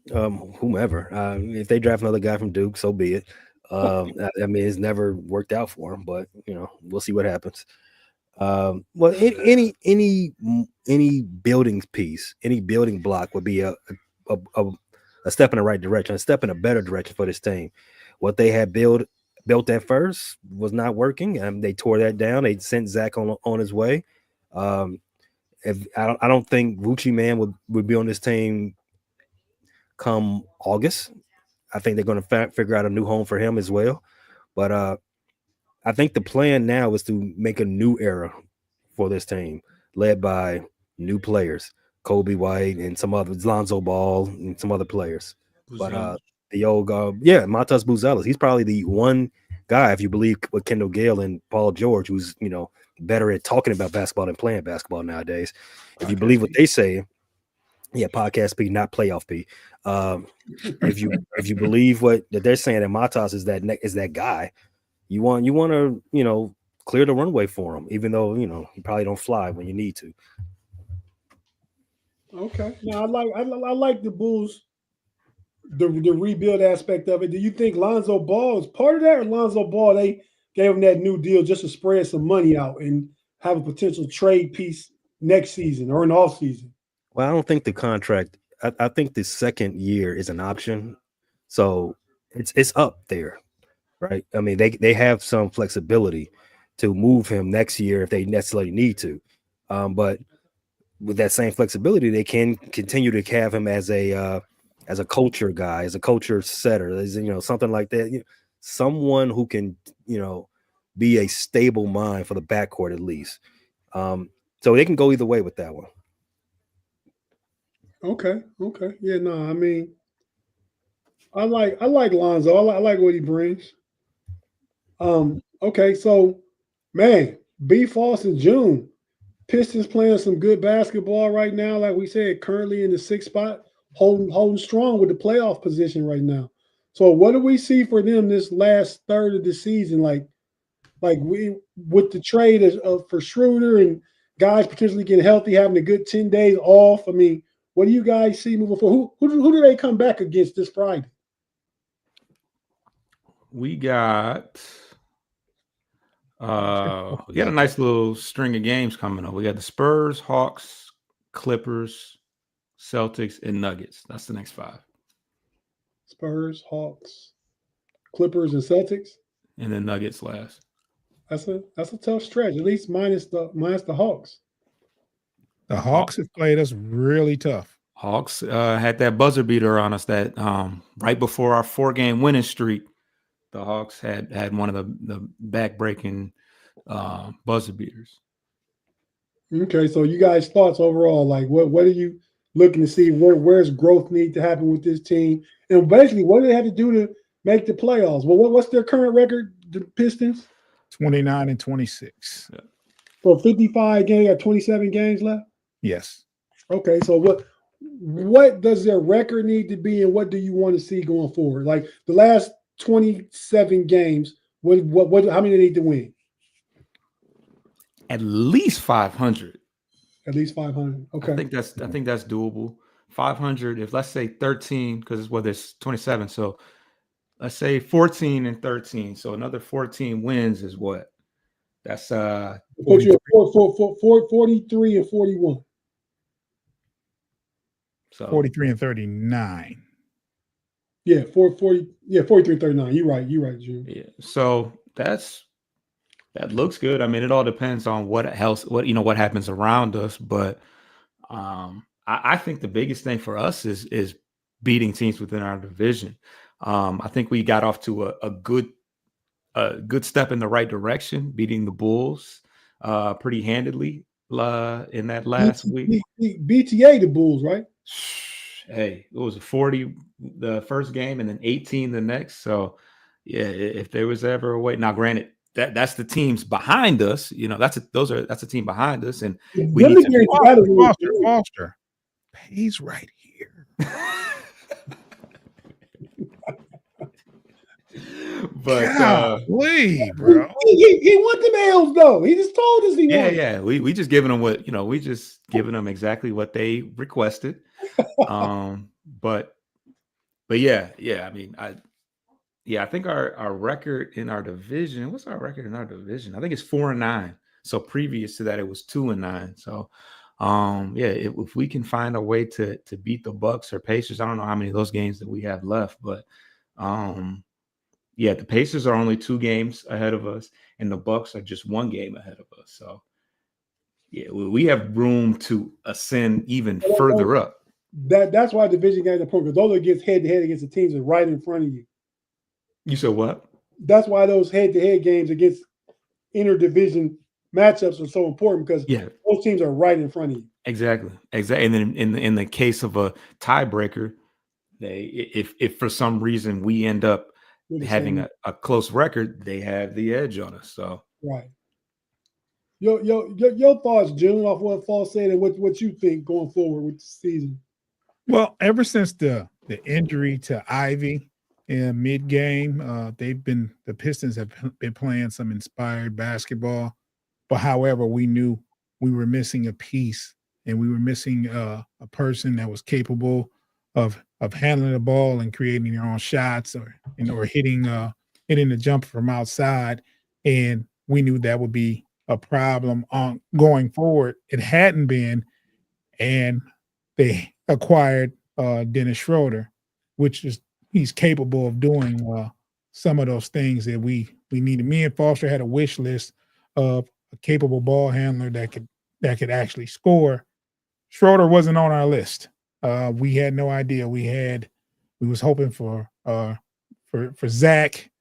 Whomever. If they draft another guy from Duke, so be it. I mean, it's never worked out for them, but we'll see what happens. Well, any building piece, any building block would be a step in the right direction, a step in a better direction for this team. What they had built at first was not working, and they tore that down. They sent Zach on his way. If I don't think Gucci Man would be on this team come August. I think they're going to figure out a new home for him as well. But I think the plan now is to make a new era for this team, led by new players, Kobe White and some others, Lonzo Ball and some other players. But the old Matas Buzelis, he's probably the one guy, if you believe what Kendall Gale and Paul George, who's better at talking about basketball than playing basketball nowadays. If you believe what they say, podcast P, not playoff P. If you believe what that they're saying, that Matas is that guy, you want to clear the runway for him, even though you probably don't fly when you need to. Okay, now I like the Bulls, the rebuild aspect of it. Do you think Lonzo Ball is part of that, or Lonzo Ball they gave him that new deal just to spread some money out and have a potential trade piece next season or an off season? Well, I don't think the contract. I think the second year is an option, so it's up there, right? I mean, they have some flexibility to move him next year if they necessarily need to, but with that same flexibility, they can continue to have him as a culture guy, as a culture setter, as something like that. Someone who can be a stable mind for the backcourt at least. So they can go either way with that one. Okay. Yeah, no, I mean, I like Lonzo. I like what he brings. Okay, so man, B Falls in June. Pistons playing some good basketball right now. Like we said, currently in the sixth spot, holding strong with the playoff position right now. So what do we see for them this last third of the season? Like we with the trade for Schroeder and guys potentially getting healthy, having a good 10 days off. I mean, what do you guys see moving forward? Who do they come back against this Friday? We got we got a nice little string of games coming up. We got the Spurs, Hawks, Clippers, Celtics, and Nuggets. That's the next 5. Spurs, Hawks, Clippers, and Celtics. And then Nuggets last. That's a tough stretch, at least minus the Hawks. The Hawks have played us really tough. Hawks had that buzzer beater on us that right before our 4-game winning streak. The Hawks had one of the back-breaking buzzer beaters. Okay, so you guys' thoughts overall, like what are you looking to see? Where's growth need to happen with this team? And basically, what do they have to do to make the playoffs? Well, what's their current record, the Pistons? 29-26. Yeah. So 55 games, got 27 games left? Yes. Okay, so what does their record need to be, and what do you want to see going forward? Like the last 27 games, how many they need to win? At least 500. At least 500. Okay. I think that's doable. 500. If let's say 13, because there's 27. So let's say 14 and 13. So another 14 wins is what? That's put you at 43 and 41. So 43 and 39. Yeah, 43 and 39. You're right, June. Yeah. So that looks good. I mean, it all depends on what happens around us. But I think the biggest thing for us is beating teams within our division. I think we got off to a good step in the right direction, beating the Bulls pretty handedly in that last week. BTA the Bulls, right? Hey, it was 40 the first game and then 18 the next. So yeah, if there was ever a way. Now, granted, that's the teams behind us. That's a team behind us, and we need to Foster pays right here. But golly, bro, he want them L's though. He just told us he wanted. Yeah. We just giving them we just giving them exactly what they requested. But yeah. I mean, I think our record in our division. What's our record in our division? I think it's 4-9. So previous to that, it was 2-9. So if we can find a way to beat the Bucks or Pacers, I don't know how many of those games that we have left, but the Pacers are only 2 games ahead of us, and the Bucks are just 1 game ahead of us. So yeah, we have room to ascend even further up. That's why division games are important, because those are against head-to-head against the teams that are right in front of you. You said what? That's why those head-to-head games against interdivision matchups are so important, because those teams are right in front of you. Exactly. And then in the case of a tiebreaker, if for some reason we end up having a close record, they have the edge on us. So right. Your thoughts, June, off what Fall said, and what you think going forward with the season. Well, ever since the injury to Ivy in mid-game, the Pistons have been playing some inspired basketball. But however, we knew we were missing a piece, and we were missing a person that was capable of handling the ball and creating their own shots or hitting the jumper from outside. And we knew that would be a problem on going forward. It hadn't been, and they acquired Dennis Schroeder, which is he's capable of doing some of those things that we needed. Me and Foster had a wish list of a capable ball handler that could actually score. Schroeder wasn't on our list. We had no idea. We was hoping for Zach.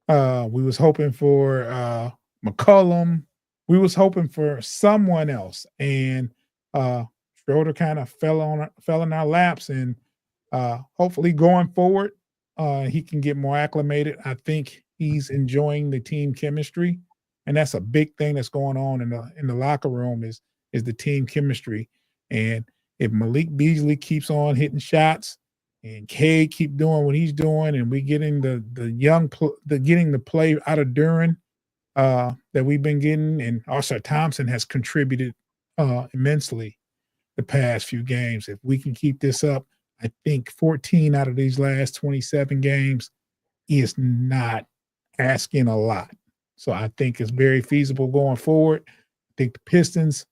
We was hoping for McCollum. We was hoping for someone else, and Schroeder kind of fell in our laps. And hopefully, going forward, he can get more acclimated. I think he's enjoying the team chemistry, and that's a big thing that's going on in the locker room is the team chemistry. And if Malik Beasley keeps on hitting shots, and Cade keep doing what he's doing, and we getting the getting the play out of Duran that we've been getting, and also Thompson has contributed immensely the past few games. If we can keep this up, I think 14 out of these last 27 games is not asking a lot. So I think it's very feasible going forward. I think the Pistons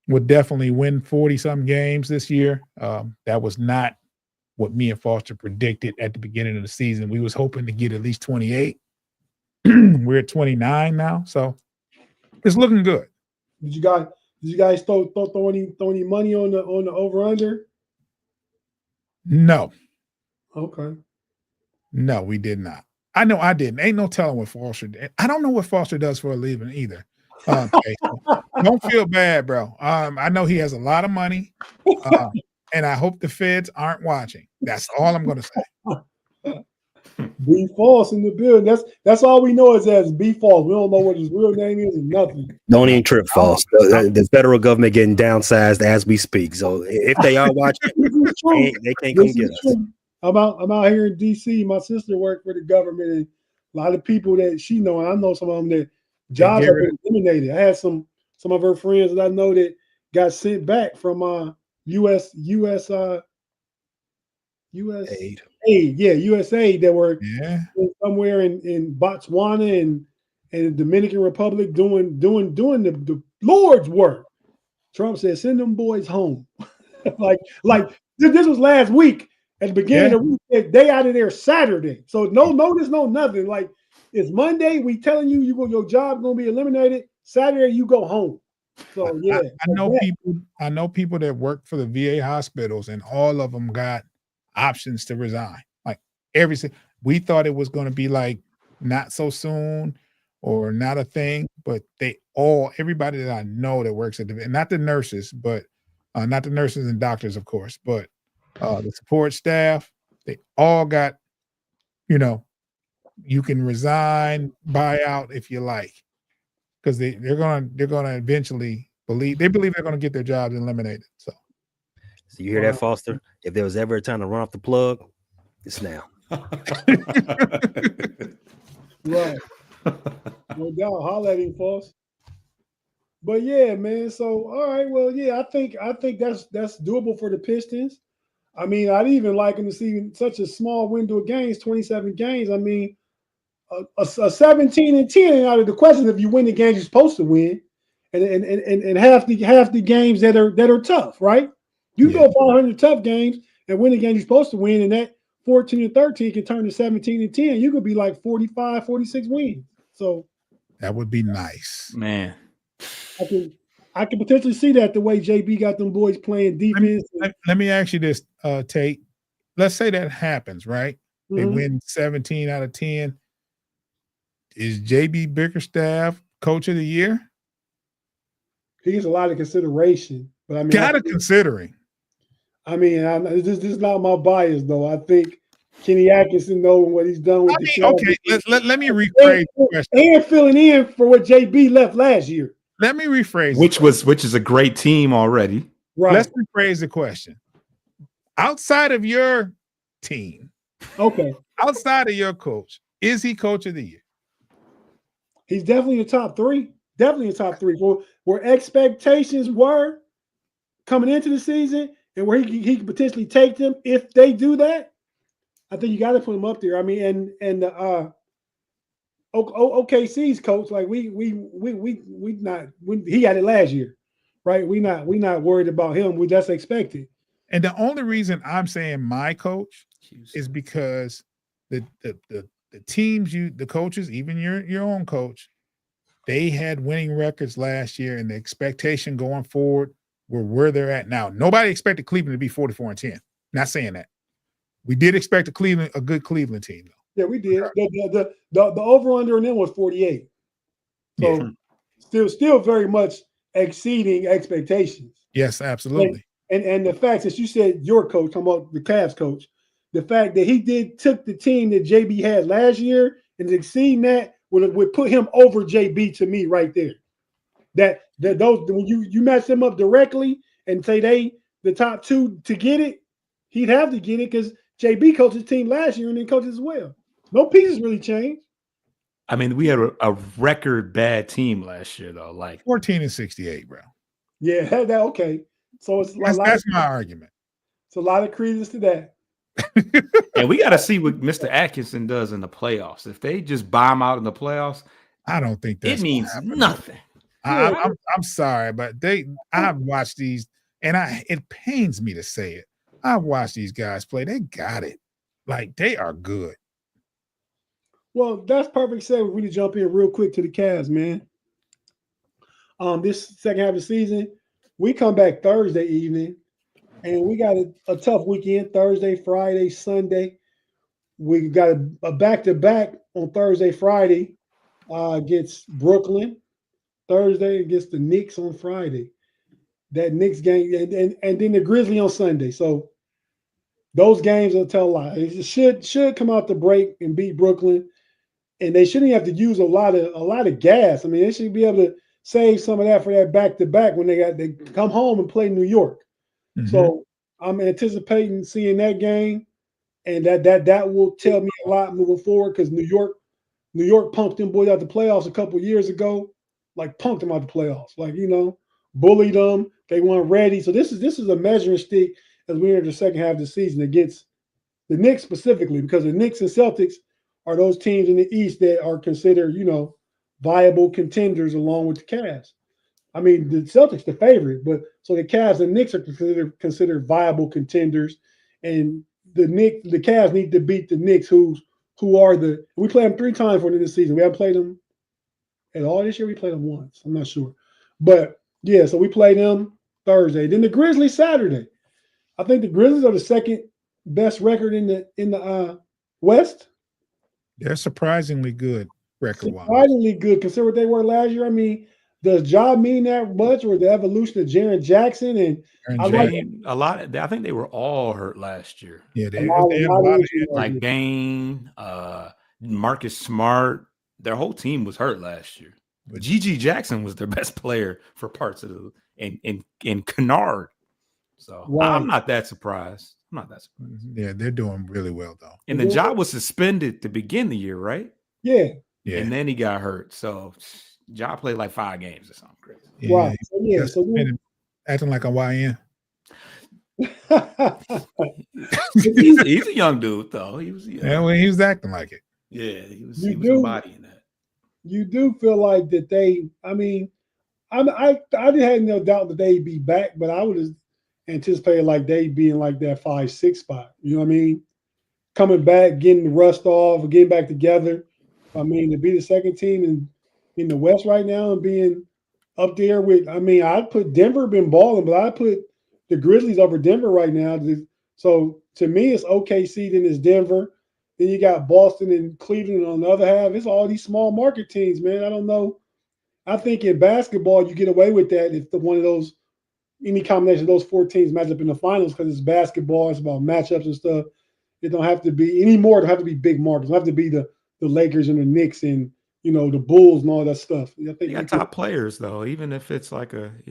would definitely win 40-something games this year. That was not what me and Foster predicted at the beginning of the season. We was hoping to get at least 28. We're at 29 now, so it's looking good. Did you guys throw any money on the over under? No. Okay. No, we did not. I know I didn't. Ain't no telling what Foster did. I don't know what Foster does for a living either. Okay, so don't feel bad, bro. I know he has a lot of money, and I hope the feds aren't watching. That's all I'm going to say. B False in the building. That's all we know is as B False. We don't know what his real name is and nothing. Don't even trip, False. The federal government getting downsized as we speak. So if they are watching, they can't come get us. I'm out here in DC. My sister worked for the government, and a lot of people that she know, and I know some of them that jobs have been eliminated. I had some of her friends that I know that got sent back from U.S. aid. Yeah, USA that were somewhere in Botswana and the Dominican Republic doing the Lord's work. Trump said, "Send them boys home." like this was last week at the beginning of the week. They out of there Saturday, so no notice, no nothing. Like it's Monday, we telling you your job gonna be eliminated. Saturday, you go home. So yeah, I know people that work for the VA hospitals, and all of them got options to resign. Like we thought it was going to be like not so soon or not a thing, but everybody that I know that works at not the nurses, but not the nurses and doctors, of course, but the support staff, they all got, you can resign, buy out if you like, because they're gonna eventually believe they're gonna get their jobs eliminated. So you hear that, Foster? If there was ever a time to run off the plug, it's now. Right. No doubt. Holla at him, Foss. But yeah, man. So all right, well, yeah, I think that's doable for the Pistons. I mean, I'd even like them to see such a small window of games, 27 games. I mean, a 17-10 out of the question if you win the games you're supposed to win, and half the games that are tough, right? You go 500 tough games and win the game you're supposed to win, and that 14-13 can turn to 17-10. You could be like 45, 46 wins. So that would be nice, man. I can potentially see that the way JB got them boys playing defense. Let me ask you this, Tate. Let's say that happens, right? Mm-hmm. They win 17 out of 10. Is JB Bickerstaff coach of the year? He gets a lot of consideration, but I mean, considering. I mean, this is not my bias, though. I think Kenny Atkinson knowing what he's done with the okay, let me rephrase the question. And filling in for what JB left last year. Let me rephrase which is a great team already. Right. Let's rephrase the question. Outside of your team, okay. Outside of your coach, is he coach of the year? He's definitely a top three. Definitely a top three. Where expectations were coming into the season and where he could potentially take them if they do that, I think you got to put him up there. I mean, and OKC's coach, like we not he had it last year, right? We not worried about him. That's expected. And the only reason I'm saying my coach is because the teams, the coaches, even your own coach, they had winning records last year, and the expectation going forward were where they're at now. Nobody expected Cleveland to be 44-10. Not saying that. We did expect a good Cleveland team, though. Yeah, we did. The over under in them was 48. So still very much exceeding expectations. Yes, absolutely. And the fact that you said your coach, talking about the Cavs coach, the fact that he took the team that JB had last year and exceeding that would put him over JB to me right there. That those when you match them up directly and say they the top two to get it, he'd have to get it because JB coached his team last year and then coached as well. No pieces really changed. I mean, we had a record bad team last year, though. Like 14-68, bro. Yeah, that okay. So it's that's my argument. It's a lot of credence to that. And we got to see what Mr. Atkinson does in the playoffs. If they just bomb out in the playoffs, I don't think it means nothing. I'm sorry, but I've watched these, and it pains me to say it. I've watched these guys play. They got it. Like, they are good. Well, that's perfect segue. We need to jump in real quick to the Cavs, man. This second half of the season, we come back Thursday evening, and we got a tough weekend, Thursday, Friday, Sunday. We got a back-to-back on Thursday, Friday against Brooklyn. Thursday against the Knicks on Friday. That Knicks game, and then the Grizzlies on Sunday. So those games will tell a lot. It should come out the break and beat Brooklyn, and they shouldn't have to use a lot of gas. I mean, they should be able to save some of that for that back-to-back when they come home and play New York. Mm-hmm. So I'm anticipating seeing that game, and that will tell me a lot moving forward because New York punked them boys out the playoffs a couple years ago, like punked them out the playoffs, like bullied them. They weren't ready. So this is a measuring stick as we enter the second half of the season against the Knicks specifically, because the Knicks and Celtics are those teams in the East that are considered, viable contenders along with the Cavs. I mean, the Celtics the favorite, but so the Cavs and Knicks are considered viable contenders, and the Cavs need to beat the Knicks, who are we play them 3 times for this season. We haven't played them at all this year. We played them once. I'm not sure, but yeah. So we play them Thursday. Then the Grizzlies Saturday. I think the Grizzlies are the second best record in the West. They're surprisingly good record-wise. Surprisingly good, consider what they were last year. I mean, does job mean that much, or the evolution of Jaren Jackson and a lot? I think they were all hurt last year. Yeah, they had a lot of like Bain, Marcus Smart. Their whole team was hurt last year. But G.G. Jackson was their best player for parts of in Kennard. So wow. I'm not that surprised. Yeah, they're doing really well though. And the job was suspended to begin the year, right? Yeah. And then he got hurt. So Ja played like 5 games or something crazy. Yeah, so acting like a YN. he's a young dude though. He was he was acting like it. Yeah, he was embodying that. You do feel like that they. I mean, I didn't have no doubt that they'd be back, but I would have anticipated like they being like that 5-6 spot. You know what I mean? Coming back, getting the rust off, getting back together. I mean, to be the second team in the West right now and being up there with. I mean, I'd put Denver been balling, but I'd put the Grizzlies over Denver right now. So to me, it's OKC, then it's Denver. Then you got Boston and Cleveland on the other half. It's all these small market teams, man. I don't know. I think in basketball, you get away with that if any combination of those 4 teams match up in the finals because it's basketball. It's about matchups and stuff. It don't have to be anymore. It don't have to be big markets. It don't have to be the Lakers and the Knicks and, the Bulls and all that stuff. I think you got top players, though, even if it's like if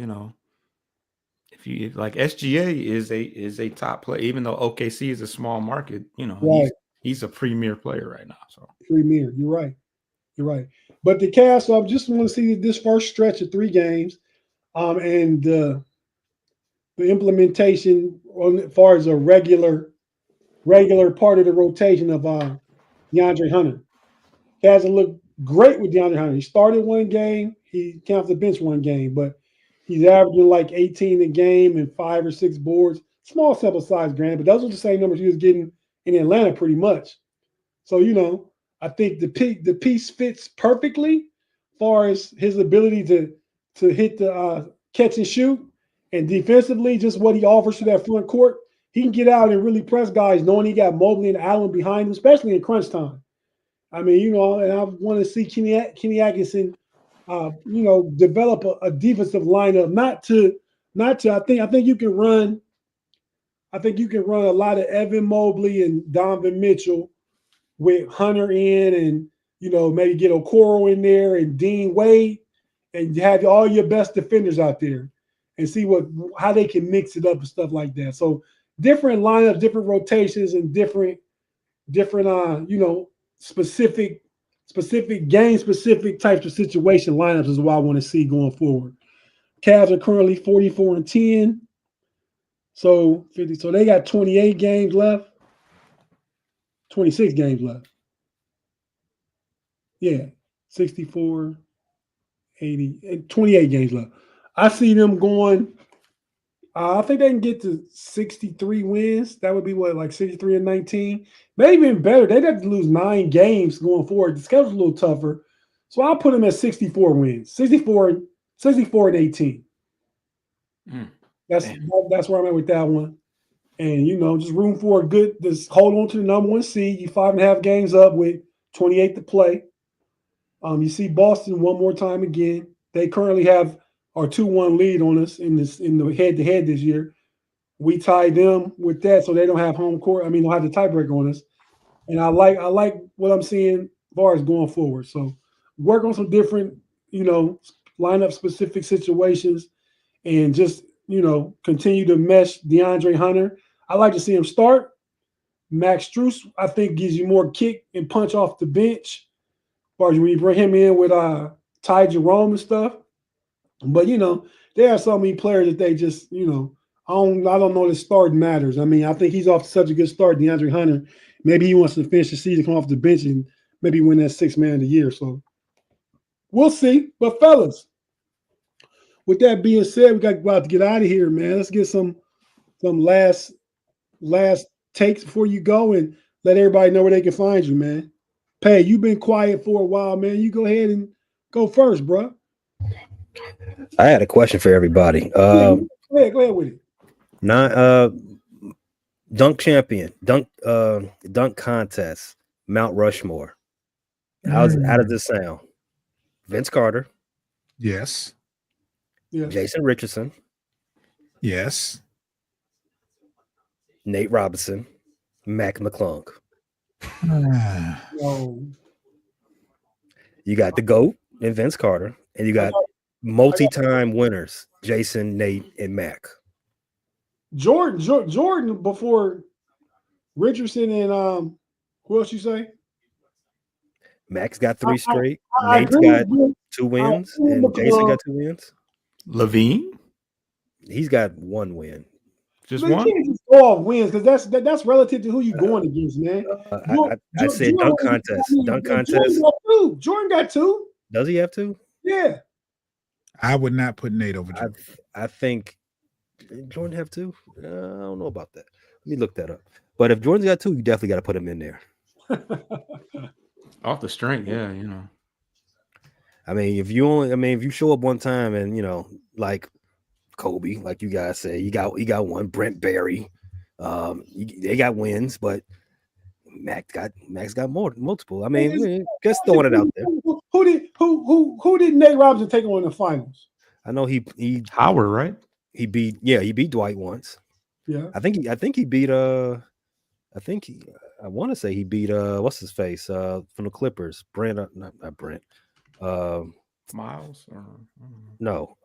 you like SGA is a top player, even though OKC is a small market, right. He's a premier player right now. So premier, you're right. But the Cavs, so I just want to see this first stretch of 3 games, and the implementation as far as a regular part of the rotation of DeAndre Hunter. Cavs look great with DeAndre Hunter. He started 1 game, he came off the bench 1 game, but he's averaging like 18 a game and 5 or 6 boards. Small sample size, granted, but those are the same numbers he was getting in Atlanta pretty much. So, I think the piece fits perfectly as far as his ability to hit the catch and shoot, and defensively, just what he offers to that front court. He can get out and really press guys, knowing he got Mobley and Allen behind him, especially in crunch time. I mean, and I want to see Kenny Atkinson, develop a defensive lineup. Not to. I think you can run. I think you can run a lot of Evan Mobley and Donovan Mitchell with Hunter in, and maybe get Okoro in there and Dean Wade, and have all your best defenders out there, and see how they can mix it up and stuff like that. So different lineups, different rotations, and different specific game specific types of situation lineups is what I want to see going forward. Cavs are currently 44-10. So 50. So they got 28 games left. 26 games left. Yeah. 64, 80, and 28 games left. I see them going. I think they can get to 63 wins. That would be like 63-19. Maybe even better. They'd have to lose 9 games going forward. The schedule's a little tougher. So I'll put them at 64 wins. 64 and 18. That's where I'm at with that one. And just room for just hold on to the number 1 seed. You 5.5 games up with 28 to play. You see Boston one more time again. They currently have our 2-1 lead on us in the head-to-head this year. We tie them with that, so they don't have home court. I mean, they'll have the tiebreaker on us. And I like what I'm seeing as far as going forward. So work on some different, lineup specific situations, and just continue to mesh DeAndre Hunter. I like to see him start. Max Strus, I think, gives you more kick and punch off the bench, as far as when you bring him in with Ty Jerome and stuff. But there are so many players that they just I don't know that start matters. I mean, I think he's off to such a good start, DeAndre Hunter. Maybe he wants to finish the season, come off the bench, and maybe win that 6th man of the year. So we'll see. But fellas, with that being said, we got about to get out of here, man. Let's get some last takes before you go, and let everybody know where they can find you, man. Pay, you've been quiet for a while, man. You go ahead and go first, bro. I had a question for everybody. Go ahead with it. Dunk champion, dunk contest, Mount Rushmore. How does this sound? Vince Carter. Yes. Jason Richardson. Yes. Nate Robinson. Mac McClung. You got the GOAT and Vince Carter, and you got multi-time winners, Jason, Nate, and Mac. Jordan before Richardson and who else you say? Mac's got 3 straight. Nate's got 2 wins, and Jason got 2 wins. Levine? He's got 1 win. Just one? You can't just go off wins, because that's relative to who you're going against, man. I said dunk contest. Dunk contest. Jordan got 2. Does he have 2? Yeah. I would not put Nate over Jordan. I think Jordan have 2. I don't know about that. Let me look that up. But if Jordan's got 2, you definitely got to put him in there. Off the string, yeah, I mean, if you show up one time and like Kobe, like you guys say, you got 1. Brent Barry, they got wins, but Mac's got multiple. I mean, just throwing it out there. Who did Nate Robinson take on in the finals? I know he Howard, right? He beat Dwight once. Yeah. I think he beat I want to say he beat what's his face from the Clippers, Brent, not Brent. Miles no,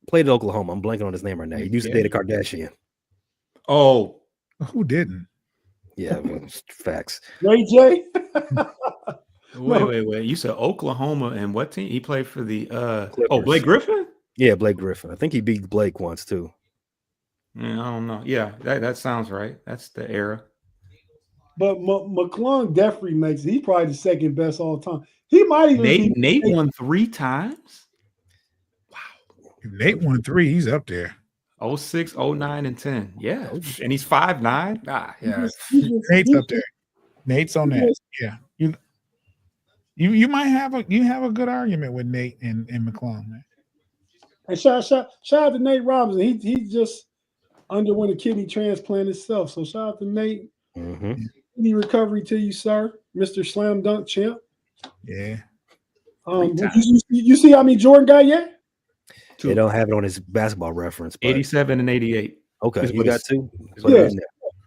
played at Oklahoma. I'm blanking on his name right now. He used to date a Kardashian. Oh, who didn't? Yeah, facts. Ray J. Wait. You said Oklahoma and what team? He played for the Clippers. Blake Griffin? Yeah, Blake Griffin. I think he beat Blake once too. Yeah, I don't know. Yeah, that sounds right. That's the era. But McClung definitely makes it. He's probably the second best all time. He might even Nate won 3 times. Wow. If Nate won 3, he's up there. 06, 09, and 10. Yeah. Oh, And he's 5'9". Ah, yeah. Nate's up there. Nate's on that. Yeah. You might have a good argument with Nate and McClung, man. And shout out to Nate Robinson. He just underwent a kidney transplant himself. So shout out to Nate. Kidney recovery to you, sir, Mr. Slam Dunk champ. Yeah. You see how many Jordan got yet? They don't have it on his basketball reference. But 87 and 88. okay, he got two. Yeah.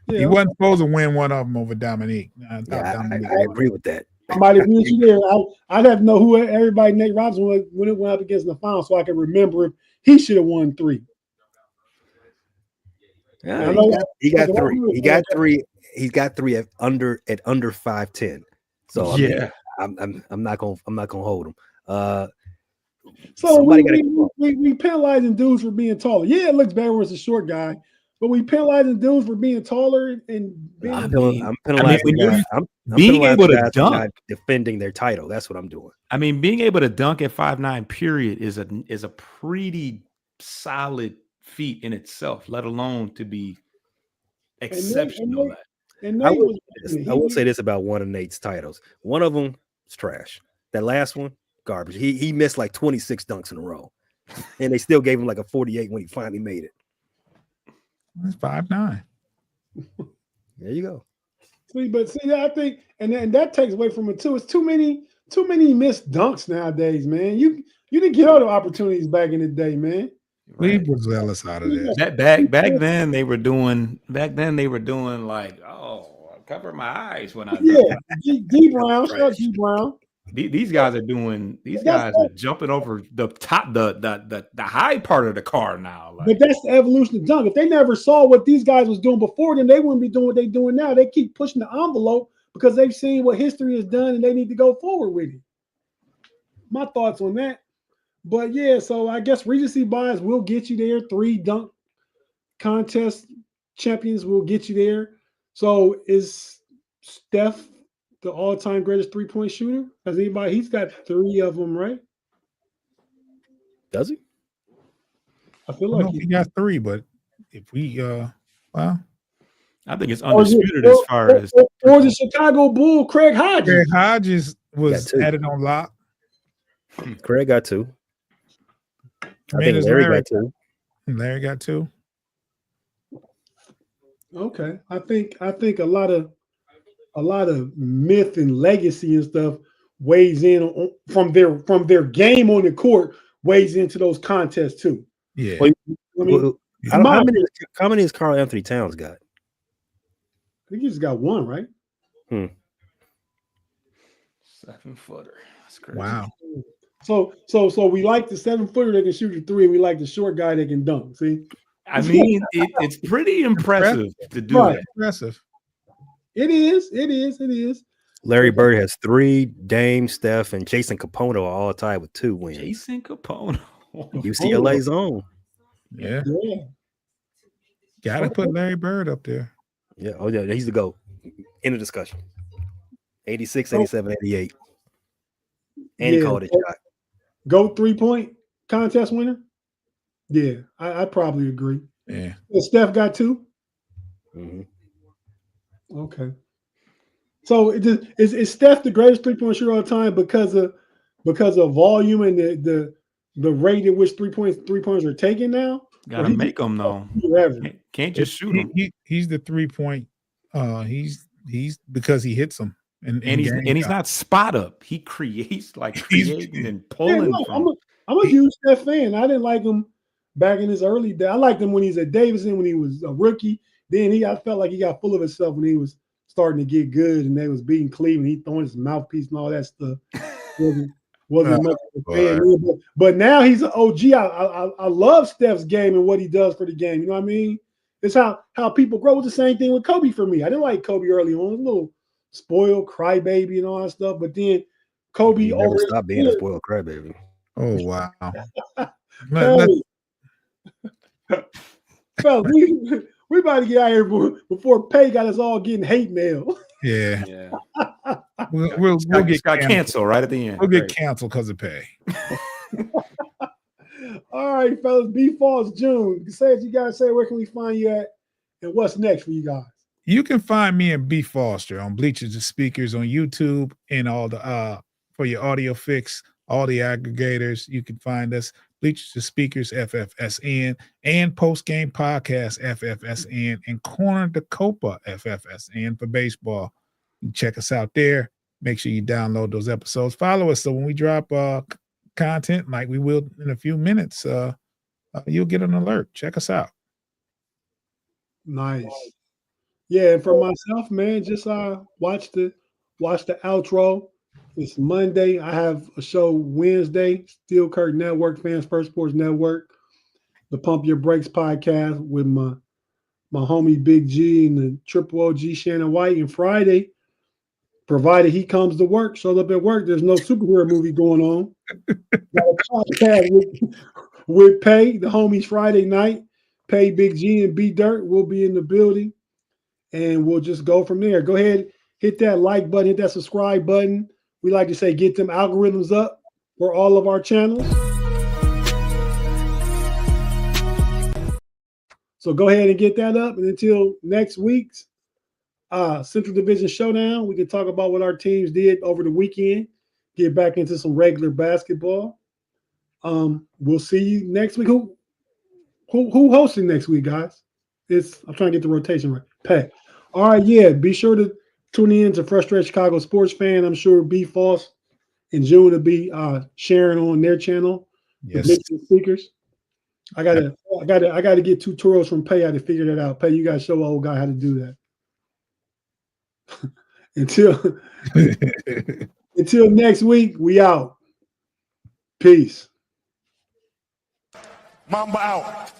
He wasn't supposed to win one of them over Dominique. I agree with that. I might agree with you there. I'd have to know who everybody Nate Robinson was when it went up against in the final, so I can remember if he should have won 3. Yeah, he got 3. He got 3. He's got 3 at under 5'10". So yeah, I'm not gonna hold him. So we penalizing dudes for being taller. Yeah, it looks better when it's a short guy, but we penalizing dudes for being taller and being. I'm penalizing guys. I'm being able to dunk, not defending their title. That's what I'm doing. I mean, being able to dunk at 5'9", period, is a pretty solid feat in itself, let alone to be exceptional. I will say this about one of Nate's titles. One of them is trash. That last one, garbage. He missed like 26 dunks in a row, and they still gave him like a 48 when he finally made it. That's 5'9". There you go. See, I think, and that takes away from it too. It's too many missed dunks nowadays, man. You didn't get all the opportunities back in the day, man. Leave Buzelis out of this. Back then they were doing like, oh, I cover my eyes when I D Brown, shout out D Brown. These guys are jumping over the top, the high part of the car now. But that's the evolution of dunk. If they never saw what these guys was doing before, then they wouldn't be doing what they're doing now. They keep pushing the envelope because they've seen what history has done and they need to go forward with it. My thoughts on that. But yeah, so I guess Regency bias will get you there. 3 dunk contest champions will get you there. So is Steph the all-time greatest 3-point shooter? Has anybody? He's got 3 of them, right? Does he? I feel like he got 3, but if we well, I think it's undisputed as far as or the Chicago Bull, Craig Hodges. Craig Hodges was added on lock. Craig got 2. I think Larry got 2. Larry got 2. Okay, I think a lot of myth and legacy and stuff weighs in from their game on the court, weighs into those contests too. Yeah. How many has Karl Anthony Towns got? I think he just got 1, right? 7-footer. That's crazy. Wow. So we like the 7-footer that can shoot a 3, and we like the short guy that can dunk. See, I mean, it's pretty impressive to do that. Impressive. It is. Larry Bird has 3. Dame, Steph, and Jason Capono are all tied with 2 wins. Jason Capono, UCLA's own. Yeah. Gotta put Larry Bird up there. Yeah. Oh yeah, he's the GOAT. In the discussion. 86, 87, 88. And he called it shot. GOAT 3-point contest winner? Yeah, I probably agree. Yeah. Steph got 2? Mm-hmm. Okay. So is Steph the greatest 3-point shooter all the time because of volume and the rate at which 3-pointers are taken now? Gotta make them though. Can't just shoot them. He's the 3-point. He's because he hits them. And he's not spot up. He creates creating and pulling. I'm a huge Steph fan. I didn't like him back in his early days. I liked him when he's at Davidson, when he was a rookie. Then I felt like he got full of himself when he was starting to get good and they was beating Cleveland. He throwing his mouthpiece and all that stuff. Wasn't much of a fan. But now he's an OG. I love Steph's game and what he does for the game. You know what I mean? It's how people grow. It's the same thing with Kobe for me. I didn't like Kobe early on. A little spoiled crybaby and all that stuff. But then Kobe never stopped being a spoiled crybaby. Oh wow. Fellas, we about to get out of here before Pay got us all getting hate mail. Yeah. We'll get canceled right at the end. We'll get canceled because of Pay. All right, fellas. B Falls June. Say what you guys say. Where can we find you at? And what's next for you guys? You can find me and B Foster on Bleachers and Speakers on YouTube and all the for your audio fix, all the aggregators. You can find us Bleachers and Speakers FFSN and Post Game Podcast FFSN and Corner the Copa FFSN for baseball. You can check us out there. Make sure you download those episodes. Follow us so when we drop content like we will in a few minutes, you'll get an alert. Check us out. Nice. Yeah, and for myself, man, just watch the outro. It's Monday. I have a show Wednesday, Steel Curtain Network, Fans First Sports Network, the Pump Your Brakes podcast with my homie Big G and the Triple OG Shannon White. And Friday, provided he comes to work, shows up at work, there's no superhero movie going on. Got a podcast with Pay, the homies Friday night. Pay, Big G, and B Dirt will be in the building. And we'll just go from there. Go ahead, hit that like button, hit that subscribe button. We like to say get them algorithms up for all of our channels. So go ahead and get that up. And until next week's Central Division Showdown, we can talk about what our teams did over the weekend, get back into some regular basketball. We'll see you next week. Who hosting next week, guys? I'm trying to get the rotation right. Pat. All right, yeah. Be sure to tune in to Frustrated Chicago Sports Fan. I'm sure B False and June will be sharing on their channel. Yes. The speakers. I gotta get tutorials from Pay how to figure that out. Pay, you gotta show old guy how to do that. Until next week, we out. Peace. Mamba out.